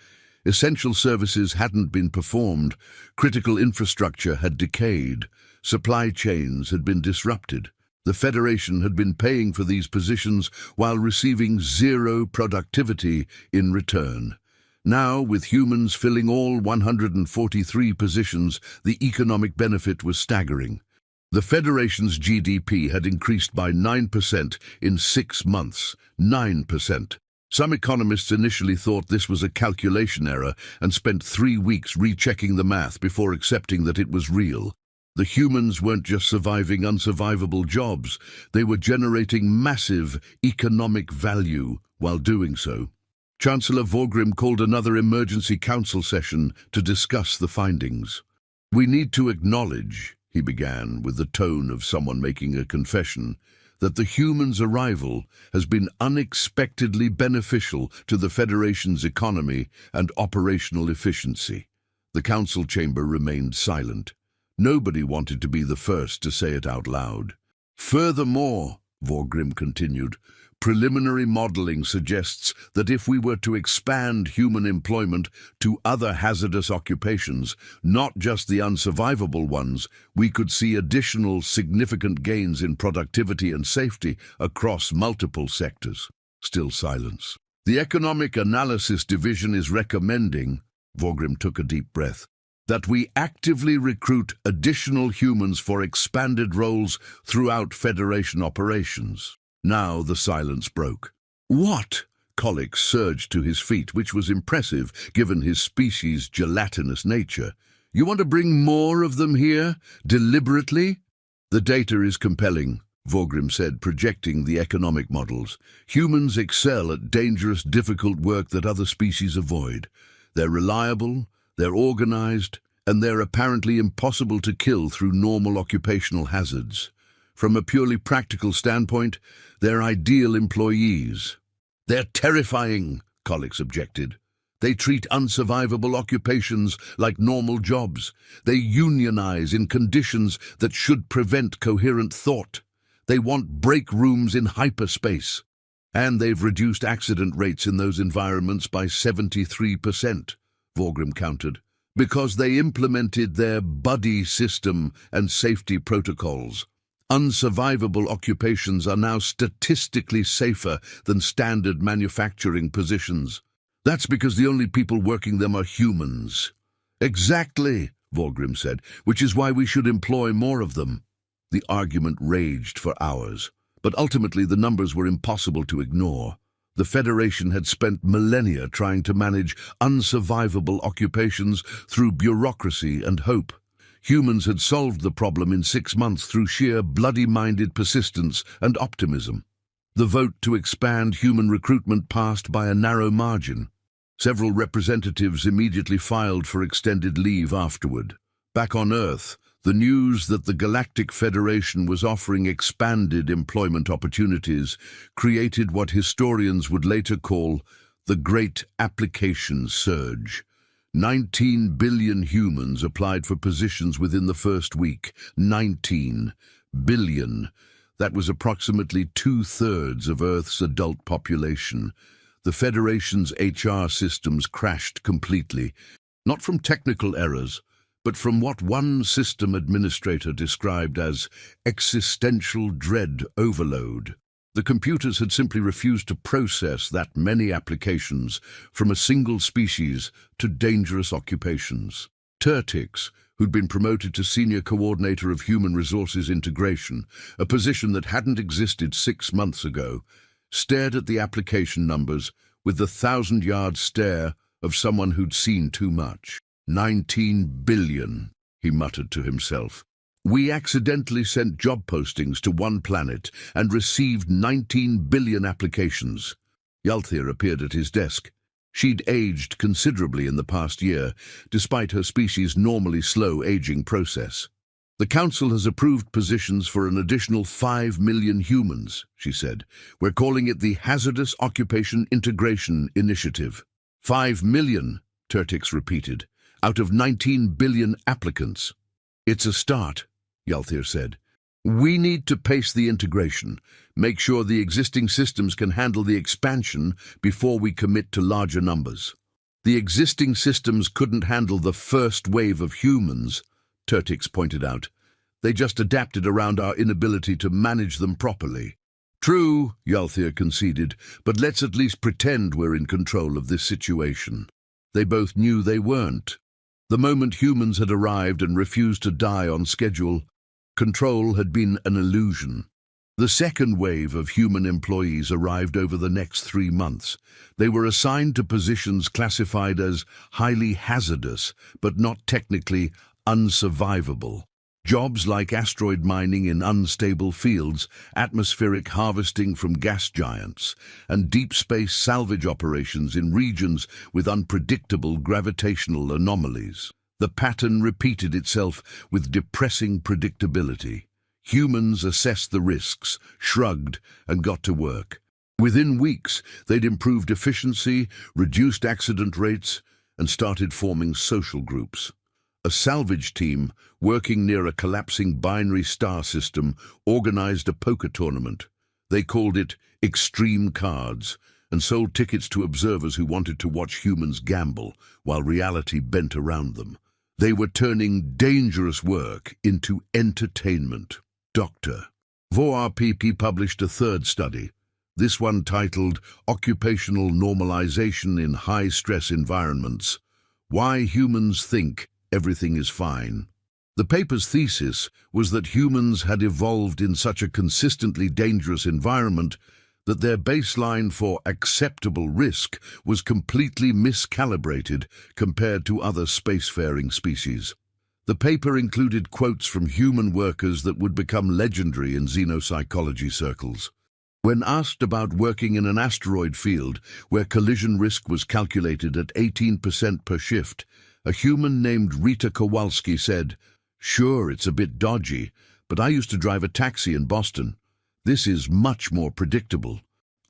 Essential services hadn't been performed, critical infrastructure had decayed, supply chains had been disrupted. The Federation had been paying for these positions while receiving zero productivity in return. Now, with humans filling all 143 positions, the economic benefit was staggering. The Federation's GDP had increased by 9% in 6 months. 9%. Some economists initially thought this was a calculation error and spent 3 weeks rechecking the math before accepting that it was real. The humans weren't just surviving unsurvivable jobs, they were generating massive economic value while doing so. Chancellor Vorgrim called another emergency council session to discuss the findings. We need to acknowledge, he began with the tone of someone making a confession, that the humans' arrival has been unexpectedly beneficial to the Federation's economy and operational efficiency. The council chamber remained silent. Nobody wanted to be the first to say it out loud. Furthermore, Vorgrim continued, preliminary modeling suggests that if we were to expand human employment to other hazardous occupations, not just the unsurvivable ones, we could see additional significant gains in productivity and safety across multiple sectors. Still silence. The Economic Analysis Division is recommending, Vorgrim took a deep breath, that we actively recruit additional humans for expanded roles throughout Federation operations. Now the silence broke. What? Kolix surged to his feet, which was impressive given his species' gelatinous nature. You want to bring more of them here, deliberately? The data is compelling, Vorgrim said, projecting the economic models. Humans excel at dangerous, difficult work that other species avoid. They're reliable, they're organized, and they're apparently impossible to kill through normal occupational hazards. From a purely practical standpoint, they're ideal employees. They're terrifying, Kolix objected. They treat unsurvivable occupations like normal jobs. They unionize in conditions that should prevent coherent thought. They want break rooms in hyperspace. And they've reduced accident rates in those environments by 73%, Vorgrim countered, because they implemented their buddy system and safety protocols. Unsurvivable occupations are now statistically safer than standard manufacturing positions. That's because the only people working them are humans. Exactly, Vorgrim said, which is why we should employ more of them. The argument raged for hours, but ultimately the numbers were impossible to ignore. The Federation had spent millennia trying to manage unsurvivable occupations through bureaucracy and hope. Humans had solved the problem in 6 months through sheer bloody-minded persistence and optimism. The vote to expand human recruitment passed by a narrow margin. Several representatives immediately filed for extended leave afterward. Back on Earth, the news that the Galactic Federation was offering expanded employment opportunities created what historians would later call the Great Application Surge. 19 billion humans applied for positions within the first week. 19 billion. That was approximately 2/3 of Earth's adult population. The Federation's HR systems crashed completely, not from technical errors, but from what one system administrator described as existential dread overload. The computers had simply refused to process that many applications from a single species to dangerous occupations. Turtix, who'd been promoted to Senior Coordinator of Human Resources Integration, a position that hadn't existed 6 months ago, stared at the application numbers with the 1,000-yard stare of someone who'd seen too much. 19 billion, he muttered to himself. We accidentally sent job postings to one planet and received 19 billion applications. Yalthir appeared at his desk. She'd aged considerably in the past year, despite her species' normally slow aging process. The Council has approved positions for an additional 5 million humans, she said. We're calling it the Hazardous Occupation Integration Initiative. 5 million, Turtix repeated, out of 19 billion applicants. It's a start, Yalthir said. We need to pace the integration, make sure the existing systems can handle the expansion before we commit to larger numbers. The existing systems couldn't handle the first wave of humans, Turtix pointed out. They just adapted around our inability to manage them properly. True, Yalthir conceded, but let's at least pretend we're in control of this situation. They both knew they weren't. The moment humans had arrived and refused to die on schedule, control had been an illusion. The second wave of human employees arrived over the next 3 months. They were assigned to positions classified as highly hazardous, but not technically unsurvivable. Jobs like asteroid mining in unstable fields, atmospheric harvesting from gas giants, and deep space salvage operations in regions with unpredictable gravitational anomalies. The pattern repeated itself with depressing predictability. Humans assessed the risks, shrugged, and got to work. Within weeks, they'd improved efficiency, reduced accident rates, and started forming social groups. A salvage team, working near a collapsing binary star system, organized a poker tournament. They called it Extreme Cards, and sold tickets to observers who wanted to watch humans gamble while reality bent around them. They were turning dangerous work into entertainment. Dr. VORPP published a third study, this one titled Occupational Normalization in High-Stress Environments: Why Humans Think Everything is Fine. The paper's thesis was that humans had evolved in such a consistently dangerous environment that their baseline for acceptable risk was completely miscalibrated compared to other spacefaring species. The paper included quotes from human workers that would become legendary in xenopsychology circles. When asked about working in an asteroid field where collision risk was calculated at 18% per shift, a human named Rita Kowalski said, "Sure, it's a bit dodgy, but I used to drive a taxi in Boston. This is much more predictable."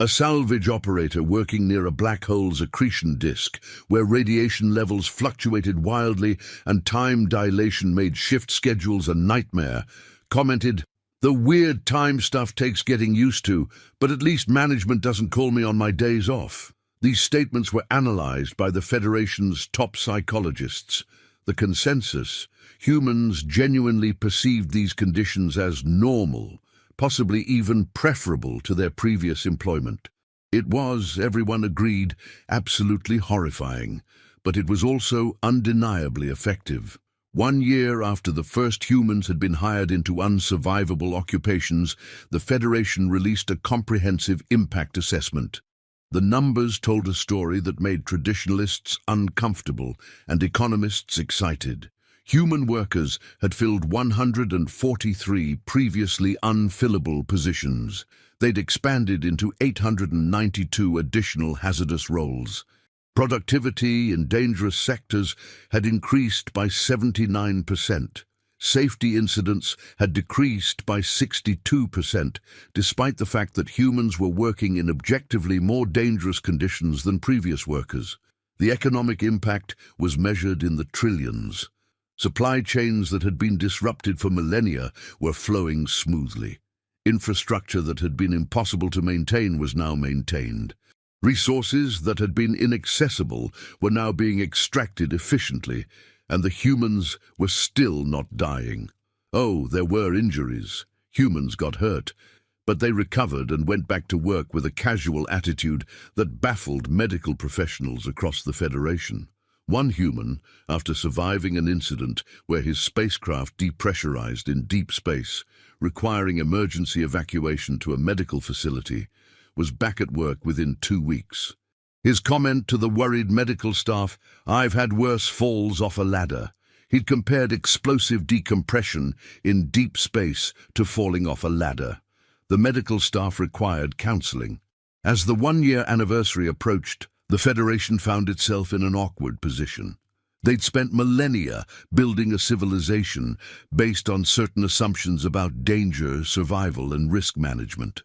A salvage operator working near a black hole's accretion disk, where radiation levels fluctuated wildly and time dilation made shift schedules a nightmare, commented, "The weird time stuff takes getting used to, but at least management doesn't call me on my days off." These statements were analyzed by the Federation's top psychologists. The consensus: humans genuinely perceived these conditions as normal, possibly even preferable to their previous employment. It was, everyone agreed, absolutely horrifying, but it was also undeniably effective. 1 year after the first humans had been hired into unsurvivable occupations, the Federation released a comprehensive impact assessment. The numbers told a story that made traditionalists uncomfortable and economists excited. Human workers had filled 143 previously unfillable positions. They'd expanded into 892 additional hazardous roles. Productivity in dangerous sectors had increased by 79%. Safety incidents had decreased by 62%, despite the fact that humans were working in objectively more dangerous conditions than previous workers. The economic impact was measured in the trillions. Supply chains that had been disrupted for millennia were flowing smoothly. Infrastructure that had been impossible to maintain was now maintained. Resources that had been inaccessible were now being extracted efficiently, and the humans were still not dying. Oh, there were injuries. Humans got hurt, but they recovered and went back to work with a casual attitude that baffled medical professionals across the Federation. One human, after surviving an incident where his spacecraft depressurized in deep space, requiring emergency evacuation to a medical facility, was back at work within 2 weeks. His comment to the worried medical staff, "I've had worse falls off a ladder." He'd compared explosive decompression in deep space to falling off a ladder. The medical staff required counseling. As the 1-year anniversary approached, the Federation found itself in an awkward position. They'd spent millennia building a civilization based on certain assumptions about danger, survival, and risk management.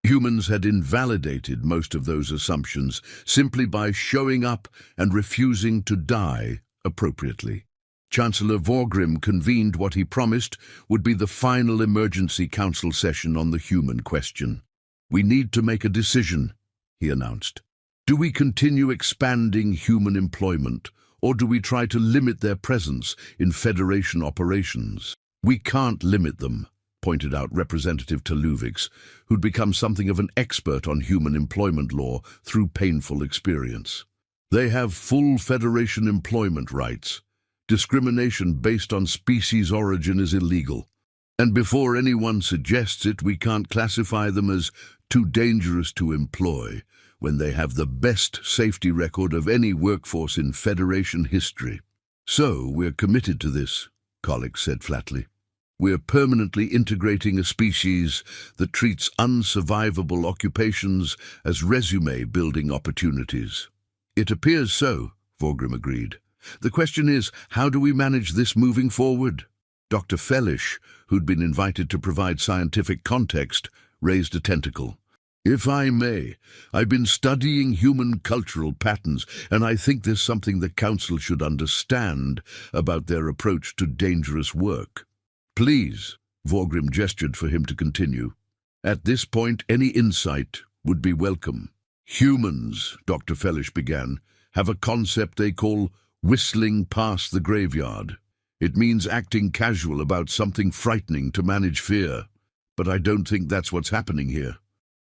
Humans had invalidated most of those assumptions simply by showing up and refusing to die appropriately. Chancellor Vorgrim convened what he promised would be the final emergency council session on the human question. "We need to make a decision," he announced. "Do we continue expanding human employment, or do we try to limit their presence in Federation operations?" "We can't limit them," pointed out Representative Taluvix, who'd become something of an expert on human employment law through painful experience. "They have full Federation employment rights. Discrimination based on species origin is illegal. And before anyone suggests it, we can't classify them as too dangerous to employ when they have the best safety record of any workforce in Federation history. So we're committed to this," Collick said flatly. "We're permanently integrating a species that treats unsurvivable occupations as resume-building opportunities." "It appears so," Vorgrim agreed. "The question is, how do we manage this moving forward?" Dr. Fellish, who'd been invited to provide scientific context, raised a tentacle. "If I may, I've been studying human cultural patterns, and I think there's something the Council should understand about their approach to dangerous work." "Please," Vorgrim gestured for him to continue. "At this point, any insight would be welcome." "Humans," Dr. Fellish began, "have a concept they call whistling past the graveyard. It means acting casual about something frightening to manage fear. But I don't think that's what's happening here.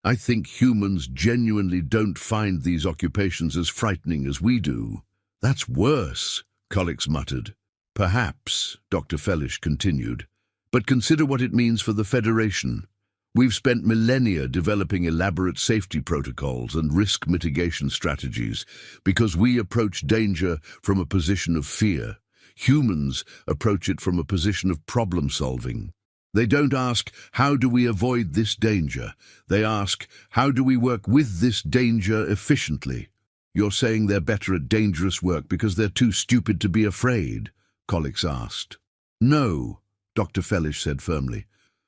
I think humans genuinely don't find these occupations as frightening as we do." "That's worse," Collix muttered. "Perhaps," Dr. Fellish continued, "but consider what it means for the Federation. We've spent millennia developing elaborate safety protocols and risk mitigation strategies because we approach danger from a position of fear. Humans approach it from a position of problem solving. They don't ask, how do we avoid this danger? They ask, how do we work with this danger efficiently? You're saying they're better at dangerous work because they're too stupid to be afraid? Collix asked. No, Dr. Fellish said firmly.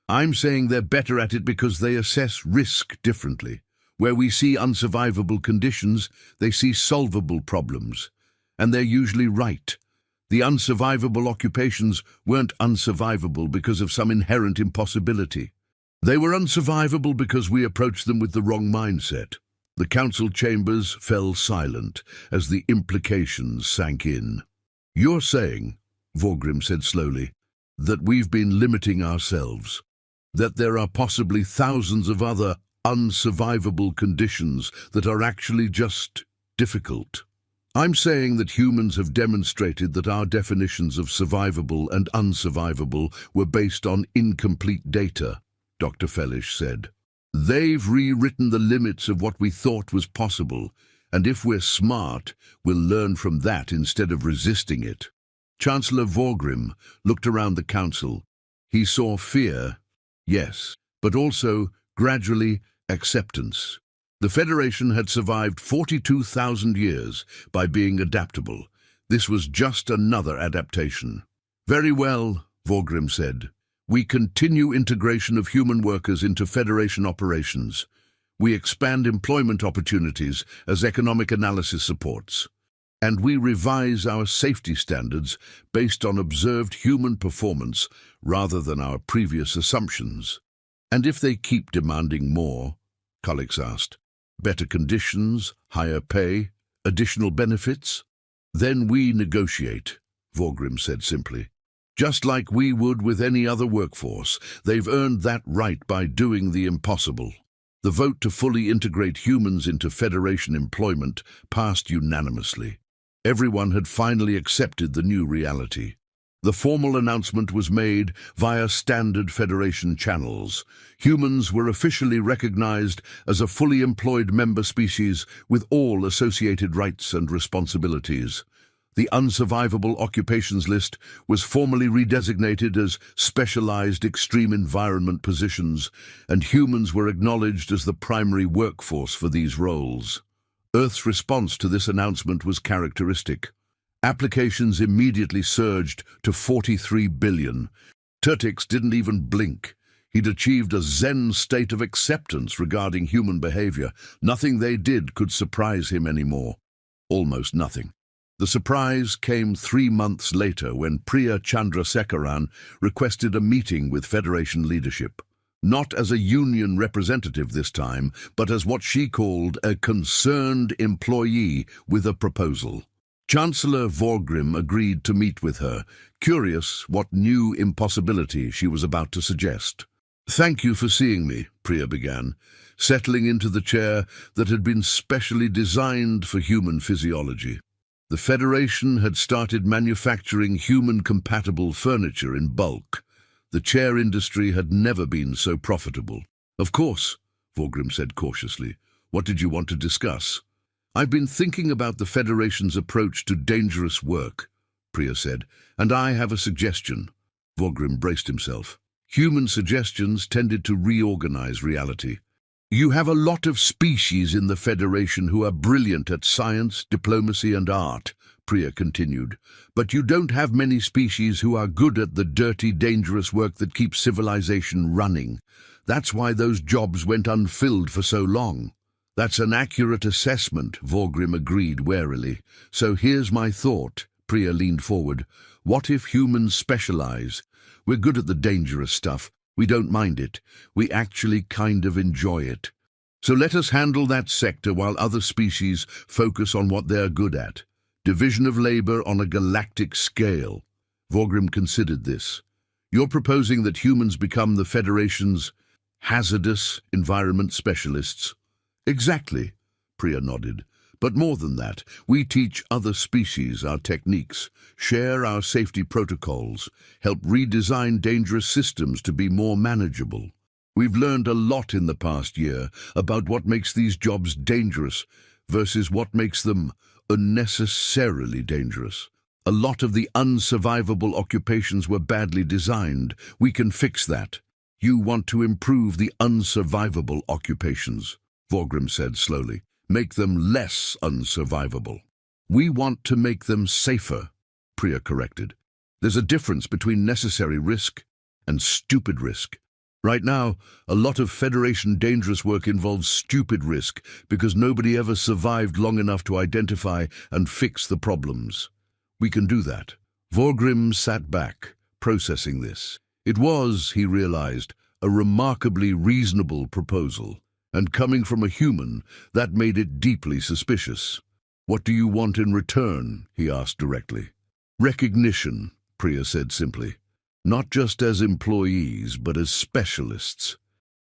I'm saying they're better at it because they assess risk differently. Where we see unsurvivable conditions, they see solvable problems. And they're usually right. The unsurvivable occupations weren't unsurvivable because of some inherent impossibility. They were unsurvivable because we approached them with the wrong mindset. The council chambers fell silent as the implications sank in. "You're saying," Vorgrim said slowly, "that we've been limiting ourselves, that there are possibly thousands of other unsurvivable conditions that are actually just difficult." "I'm saying that humans have demonstrated that our definitions of survivable and unsurvivable were based on incomplete data," Dr. Fellish said. "They've rewritten the limits of what we thought was possible, and if we're smart, we'll learn from that instead of resisting it." Chancellor Vorgrim looked around the council. He saw fear, yes, but also, gradually, acceptance. The Federation had survived 42,000 years by being adaptable. This was just another adaptation. "Very well," Vorgrim said. "We continue integration of human workers into Federation operations. We expand employment opportunities as economic analysis supports. And we revise our safety standards based on observed human performance rather than our previous assumptions." "And if they keep demanding more?" Cullix asked. "Better conditions, higher pay, additional benefits?" "Then we negotiate," Vorgrim said simply. "Just like we would with any other workforce. They've earned that right by doing the impossible." The vote to fully integrate humans into Federation employment passed unanimously. Everyone had finally accepted the new reality. The formal announcement was made via standard Federation channels. Humans were officially recognized as a fully employed member species with all associated rights and responsibilities. The unsurvivable occupations list was formally redesignated as specialized extreme environment positions, and humans were acknowledged as the primary workforce for these roles. Earth's response to this announcement was characteristic. Applications immediately surged to 43 billion. Turtix didn't even blink. He'd achieved a zen state of acceptance regarding human behavior. Nothing they did could surprise him anymore. Almost nothing. The surprise came 3 months later when Priya Chandrasekaran requested a meeting with Federation leadership. Not as a union representative this time, but as what she called a concerned employee with a proposal. Chancellor Vorgrim agreed to meet with her, curious what new impossibility she was about to suggest. "Thank you for seeing me," Priya began, settling into the chair that had been specially designed for human physiology. The Federation had started manufacturing human-compatible furniture in bulk. The chair industry had never been so profitable. "Of course," Vorgrim said cautiously. "What did you want to discuss?" "I've been thinking about the Federation's approach to dangerous work," Priya said, "and I have a suggestion." Vorgrim braced himself. Human suggestions tended to reorganize reality. "You have a lot of species in the Federation who are brilliant at science, diplomacy, and art," Priya continued, "but you don't have many species who are good at the dirty, dangerous work that keeps civilization running. That's why those jobs went unfilled for so long." "That's an accurate assessment," Vorgrim agreed warily. "So here's my thought," Priya leaned forward. "What if humans specialize? We're good at the dangerous stuff. We don't mind it. We actually kind of enjoy it. So let us handle that sector while other species focus on what they're good at. Division of labor on a galactic scale." Vorgrim considered this. "You're proposing that humans become the Federation's hazardous environment specialists?" "Exactly," Priya nodded. "But more than that, we teach other species our techniques, share our safety protocols, help redesign dangerous systems to be more manageable. We've learned a lot in the past year about what makes these jobs dangerous versus what makes them unnecessarily dangerous. A lot of the unsurvivable occupations were badly designed. We can fix that. You want to improve the unsurvivable occupations," Vorgrim said slowly. "Make them less unsurvivable." "We want to make them safer," Priya corrected. "There's a difference between necessary risk and stupid risk. Right now, a lot of Federation dangerous work involves stupid risk because nobody ever survived long enough to identify and fix the problems. We can do that. Vorgrim sat back, processing this. It was, he realized, a remarkably reasonable proposal, and coming from a human, that made it deeply suspicious. "What do you want in return?" he asked directly. "Recognition," Priya said simply. "Not just as employees, but as specialists.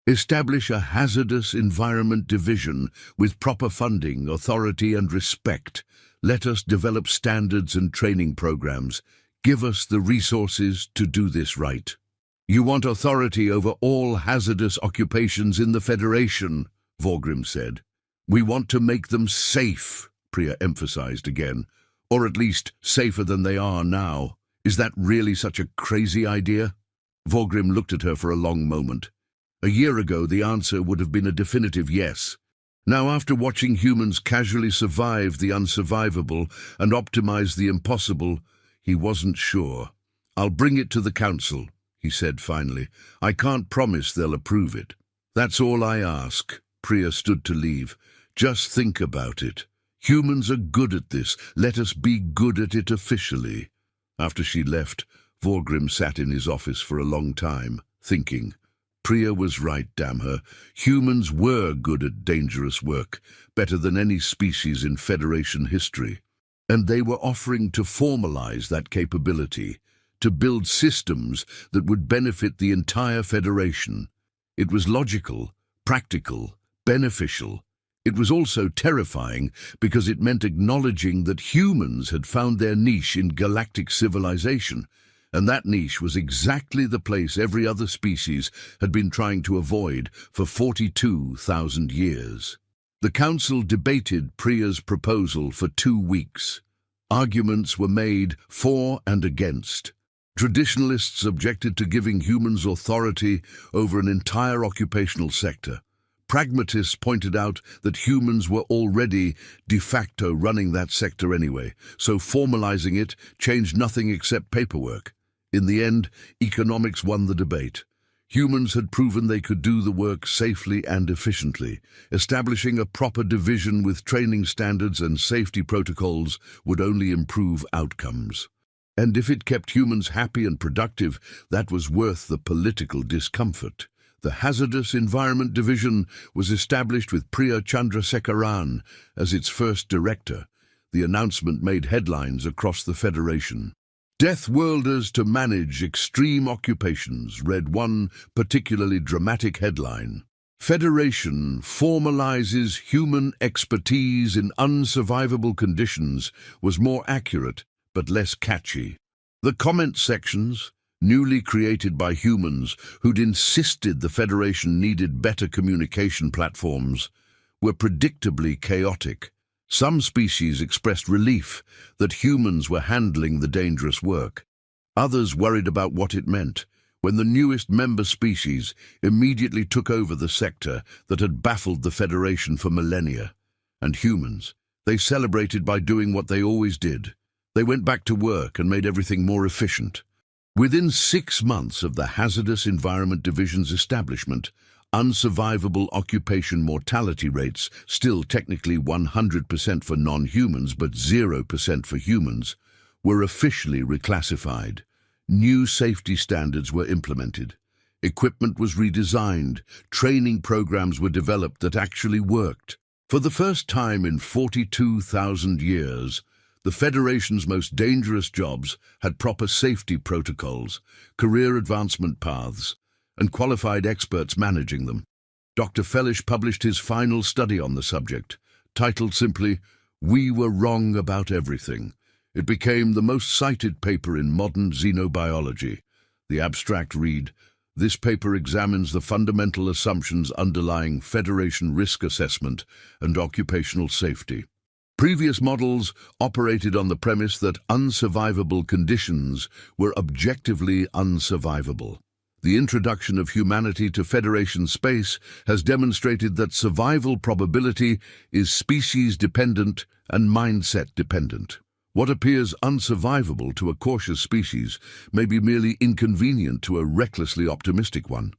Establish a hazardous environment division with proper funding, authority, and respect. Let us develop standards and training programs. Give us the resources to do this right." "You want authority over all hazardous occupations in the Federation," Vorgrim said. "We want to make them safe," Priya emphasized again. "Or at least safer than they are now. Is that really such a crazy idea?" Vorgrim looked at her for a long moment. A year ago, the answer would have been a definitive yes. Now, after watching humans casually survive the unsurvivable and optimize the impossible, he wasn't sure. "I'll bring it to the Council," he said finally. "I can't promise they'll approve it. That's all I ask." Priya stood to leave. "Just think about it. Humans are good at this. Let us be good at it officially." After she left, Vorgrim sat in his office for a long time, thinking. Priya was right, damn her. Humans were good at dangerous work, better than any species in Federation history. And they were offering to formalize that capability, to build systems that would benefit the entire Federation. It was logical, practical, beneficial. It was also terrifying because it meant acknowledging that humans had found their niche in galactic civilization, and that niche was exactly the place every other species had been trying to avoid for 42,000 years. The Council debated Priya's proposal for 2 weeks. Arguments were made for and against. Traditionalists objected to giving humans authority over an entire occupational sector. Pragmatists pointed out that humans were already de facto running that sector anyway, so formalizing it changed nothing except paperwork. In the end, economics won the debate. Humans had proven they could do the work safely and efficiently. Establishing a proper division with training standards and safety protocols would only improve outcomes. And if it kept humans happy and productive, that was worth the political discomfort. The Hazardous Environment Division was established with Priya Chandrasekaran as its first director. The announcement made headlines across the Federation. "Death Worlders to manage extreme occupations," read one particularly dramatic headline. "Federation formalizes human expertise in unsurvivable conditions," was more accurate but less catchy. The comment sections, newly created by humans who'd insisted the Federation needed better communication platforms, were predictably chaotic. Some species expressed relief that humans were handling the dangerous work. Others worried about what it meant when the newest member species immediately took over the sector that had baffled the Federation for millennia. And humans, they celebrated by doing what they always did. They went back to work and made everything more efficient. Within 6 months of the Hazardous Environment Division's establishment, unsurvivable occupation mortality rates, still technically 100% for non-humans but 0% for humans, were officially reclassified. New safety standards were implemented. Equipment was redesigned. Training programs were developed that actually worked. For the first time in 42,000 years, the Federation's most dangerous jobs had proper safety protocols, career advancement paths, and qualified experts managing them. Dr. Fellish published his final study on the subject, titled simply, "We Were Wrong About Everything." It became the most cited paper in modern xenobiology. The abstract read, "This paper examines the fundamental assumptions underlying Federation risk assessment and occupational safety. Previous models operated on the premise that unsurvivable conditions were objectively unsurvivable. The introduction of humanity to Federation space has demonstrated that survival probability is species-dependent and mindset-dependent. What appears unsurvivable to a cautious species may be merely inconvenient to a recklessly optimistic one.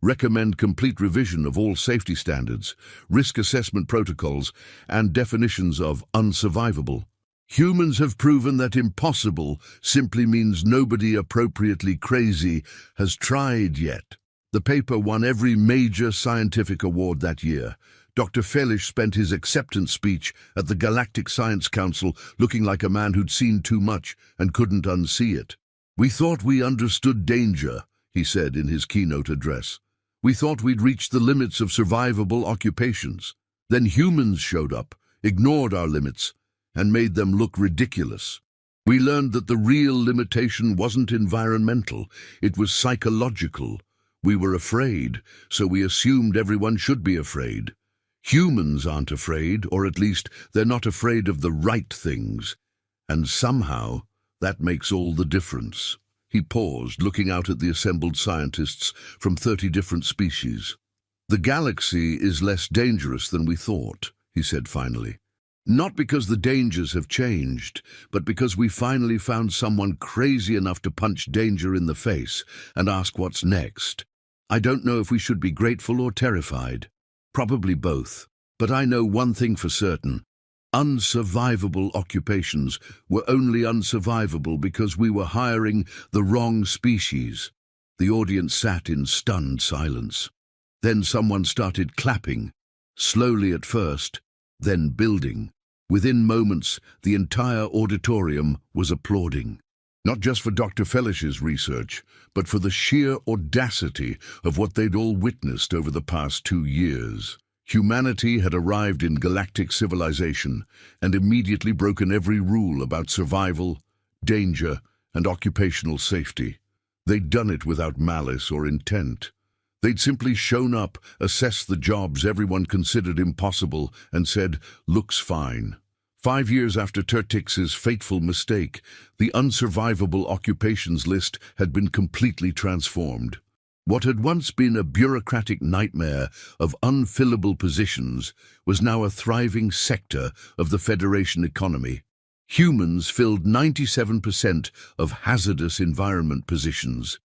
recommend complete revision of all safety standards, risk assessment protocols, and definitions of unsurvivable. Humans have proven that impossible simply means nobody appropriately crazy has tried yet. The paper won every major scientific award that year. Dr. Felish spent his acceptance speech at the Galactic Science Council looking like a man who'd seen too much and couldn't unsee it. "We thought we understood danger," he said in his keynote address. "We thought we'd reached the limits of survivable occupations. Then humans showed up, ignored our limits, and made them look ridiculous. We learned that the real limitation wasn't environmental, it was psychological. We were afraid, so we assumed everyone should be afraid. Humans aren't afraid, or at least they're not afraid of the right things. And somehow, that makes all the difference." He paused, looking out at the assembled scientists from 30 different species. "The galaxy is less dangerous than we thought," he said finally. "Not because the dangers have changed, but because we finally found someone crazy enough to punch danger in the face and ask what's next. I don't know if we should be grateful or terrified. Probably both. But I know one thing for certain. Unsurvivable occupations were only unsurvivable because we were hiring the wrong species." The audience sat in stunned silence. Then someone started clapping, slowly at first, then building. Within moments, the entire auditorium was applauding. Not just for Dr. Felish's research, but for the sheer audacity of what they'd all witnessed over the past 2 years. Humanity had arrived in galactic civilization and immediately broken every rule about survival, danger, and occupational safety. They'd done it without malice or intent. They'd simply shown up, assessed the jobs everyone considered impossible, and said, "Looks fine." 5 years after Turtix's fateful mistake, the unsurvivable occupations list had been completely transformed. What had once been a bureaucratic nightmare of unfillable positions was now a thriving sector of the Federation economy. Humans filled 97% of hazardous environment positions.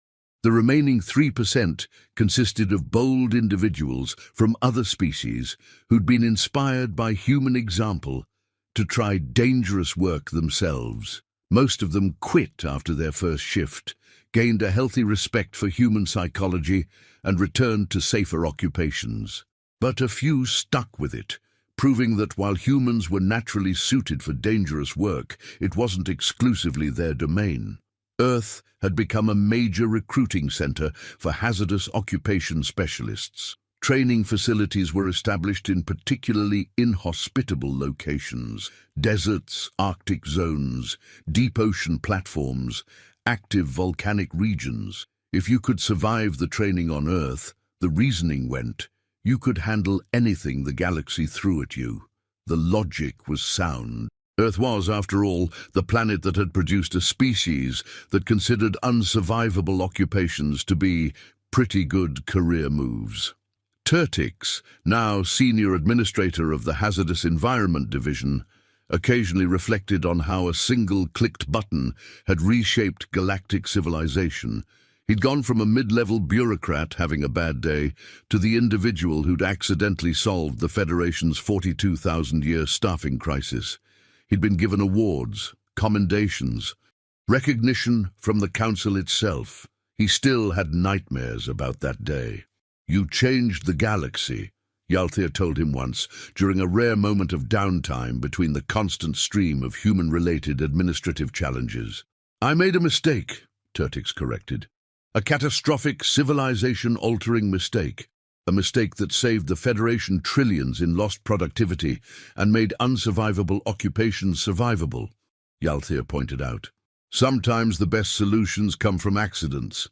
The remaining 3% consisted of bold individuals from other species who'd been inspired by human example to try dangerous work themselves. Most of them quit after their first shift, gained a healthy respect for human psychology, and returned to safer occupations. But a few stuck with it, proving that while humans were naturally suited for dangerous work, it wasn't exclusively their domain. Earth had become a major recruiting center for hazardous occupation specialists. Training facilities were established in particularly inhospitable locations: deserts, Arctic zones, deep ocean platforms, active volcanic regions. If you could survive the training on Earth, the reasoning went, you could handle anything the galaxy threw at you. The logic was sound. Earth was, after all, the planet that had produced a species that considered unsurvivable occupations to be pretty good career moves. Turtix, now senior administrator of the Hazardous Environment Division, occasionally reflected on how a single clicked button had reshaped galactic civilization. He'd gone from a mid-level bureaucrat having a bad day to the individual who'd accidentally solved the Federation's 42,000-year staffing crisis. He'd been given awards, commendations, recognition from the Council itself. He still had nightmares about that day. "You changed the galaxy," Yalthir told him once, during a rare moment of downtime between the constant stream of human-related administrative challenges. "I made a mistake," Turtix corrected. "A catastrophic, civilization-altering mistake. A mistake that saved the Federation trillions in lost productivity and made unsurvivable occupations survivable," Yalthir pointed out. "Sometimes the best solutions come from accidents.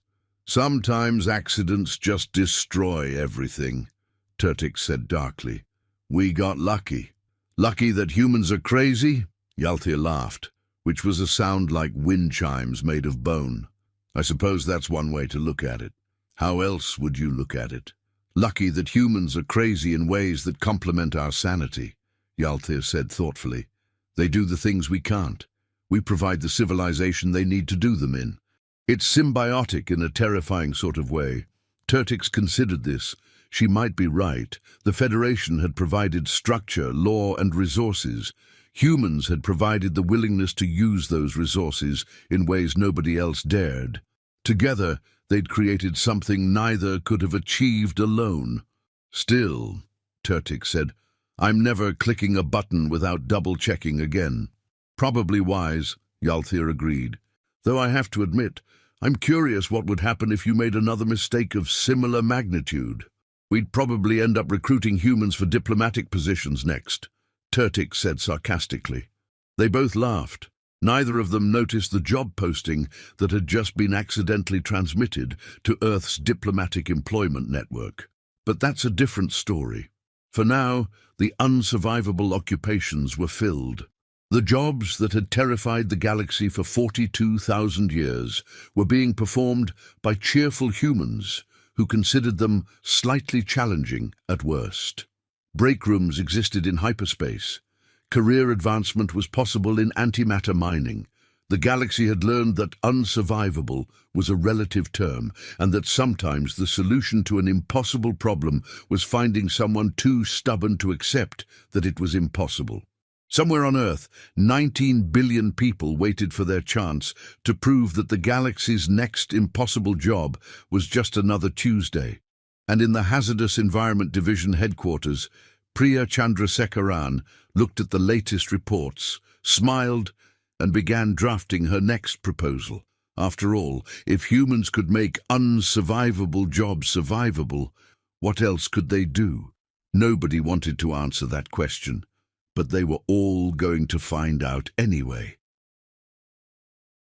Sometimes accidents just destroy everything," Turtix said darkly. "We got lucky." "Lucky that humans are crazy?" Yalthir laughed, which was a sound like wind chimes made of bone. "I suppose that's one way to look at it. How else would you look at it?" "Lucky that humans are crazy in ways that complement our sanity," Yalthir said thoughtfully. "They do the things we can't. We provide the civilization they need to do them in. It's symbiotic in a terrifying sort of way. Turtix considered this. She might be right. The Federation had provided structure, law, and resources. Humans had provided the willingness to use those resources in ways nobody else dared. Together, they'd created something neither could have achieved alone. Still, Turtix said, I'm never clicking a button without double-checking again. Probably wise, Yalthir agreed. Though I have to admit, I'm curious what would happen if you made another mistake of similar magnitude. We'd probably end up recruiting humans for diplomatic positions next, Turtix said sarcastically. They both laughed. Neither of them noticed the job posting that had just been accidentally transmitted to Earth's diplomatic employment network. But that's a different story. For now, the unsurvivable occupations were filled. The jobs that had terrified the galaxy for 42,000 years were being performed by cheerful humans who considered them slightly challenging at worst. Break rooms existed in hyperspace. Career advancement was possible in antimatter mining. The galaxy had learned that unsurvivable was a relative term, and that sometimes the solution to an impossible problem was finding someone too stubborn to accept that it was impossible. Somewhere on Earth, 19 billion people waited for their chance to prove that the galaxy's next impossible job was just another Tuesday. And in the Hazardous Environment Division headquarters, Priya Chandrasekaran looked at the latest reports, smiled, and began drafting her next proposal. After all, if humans could make unsurvivable jobs survivable, what else could they do? Nobody wanted to answer that question, but they were all going to find out anyway.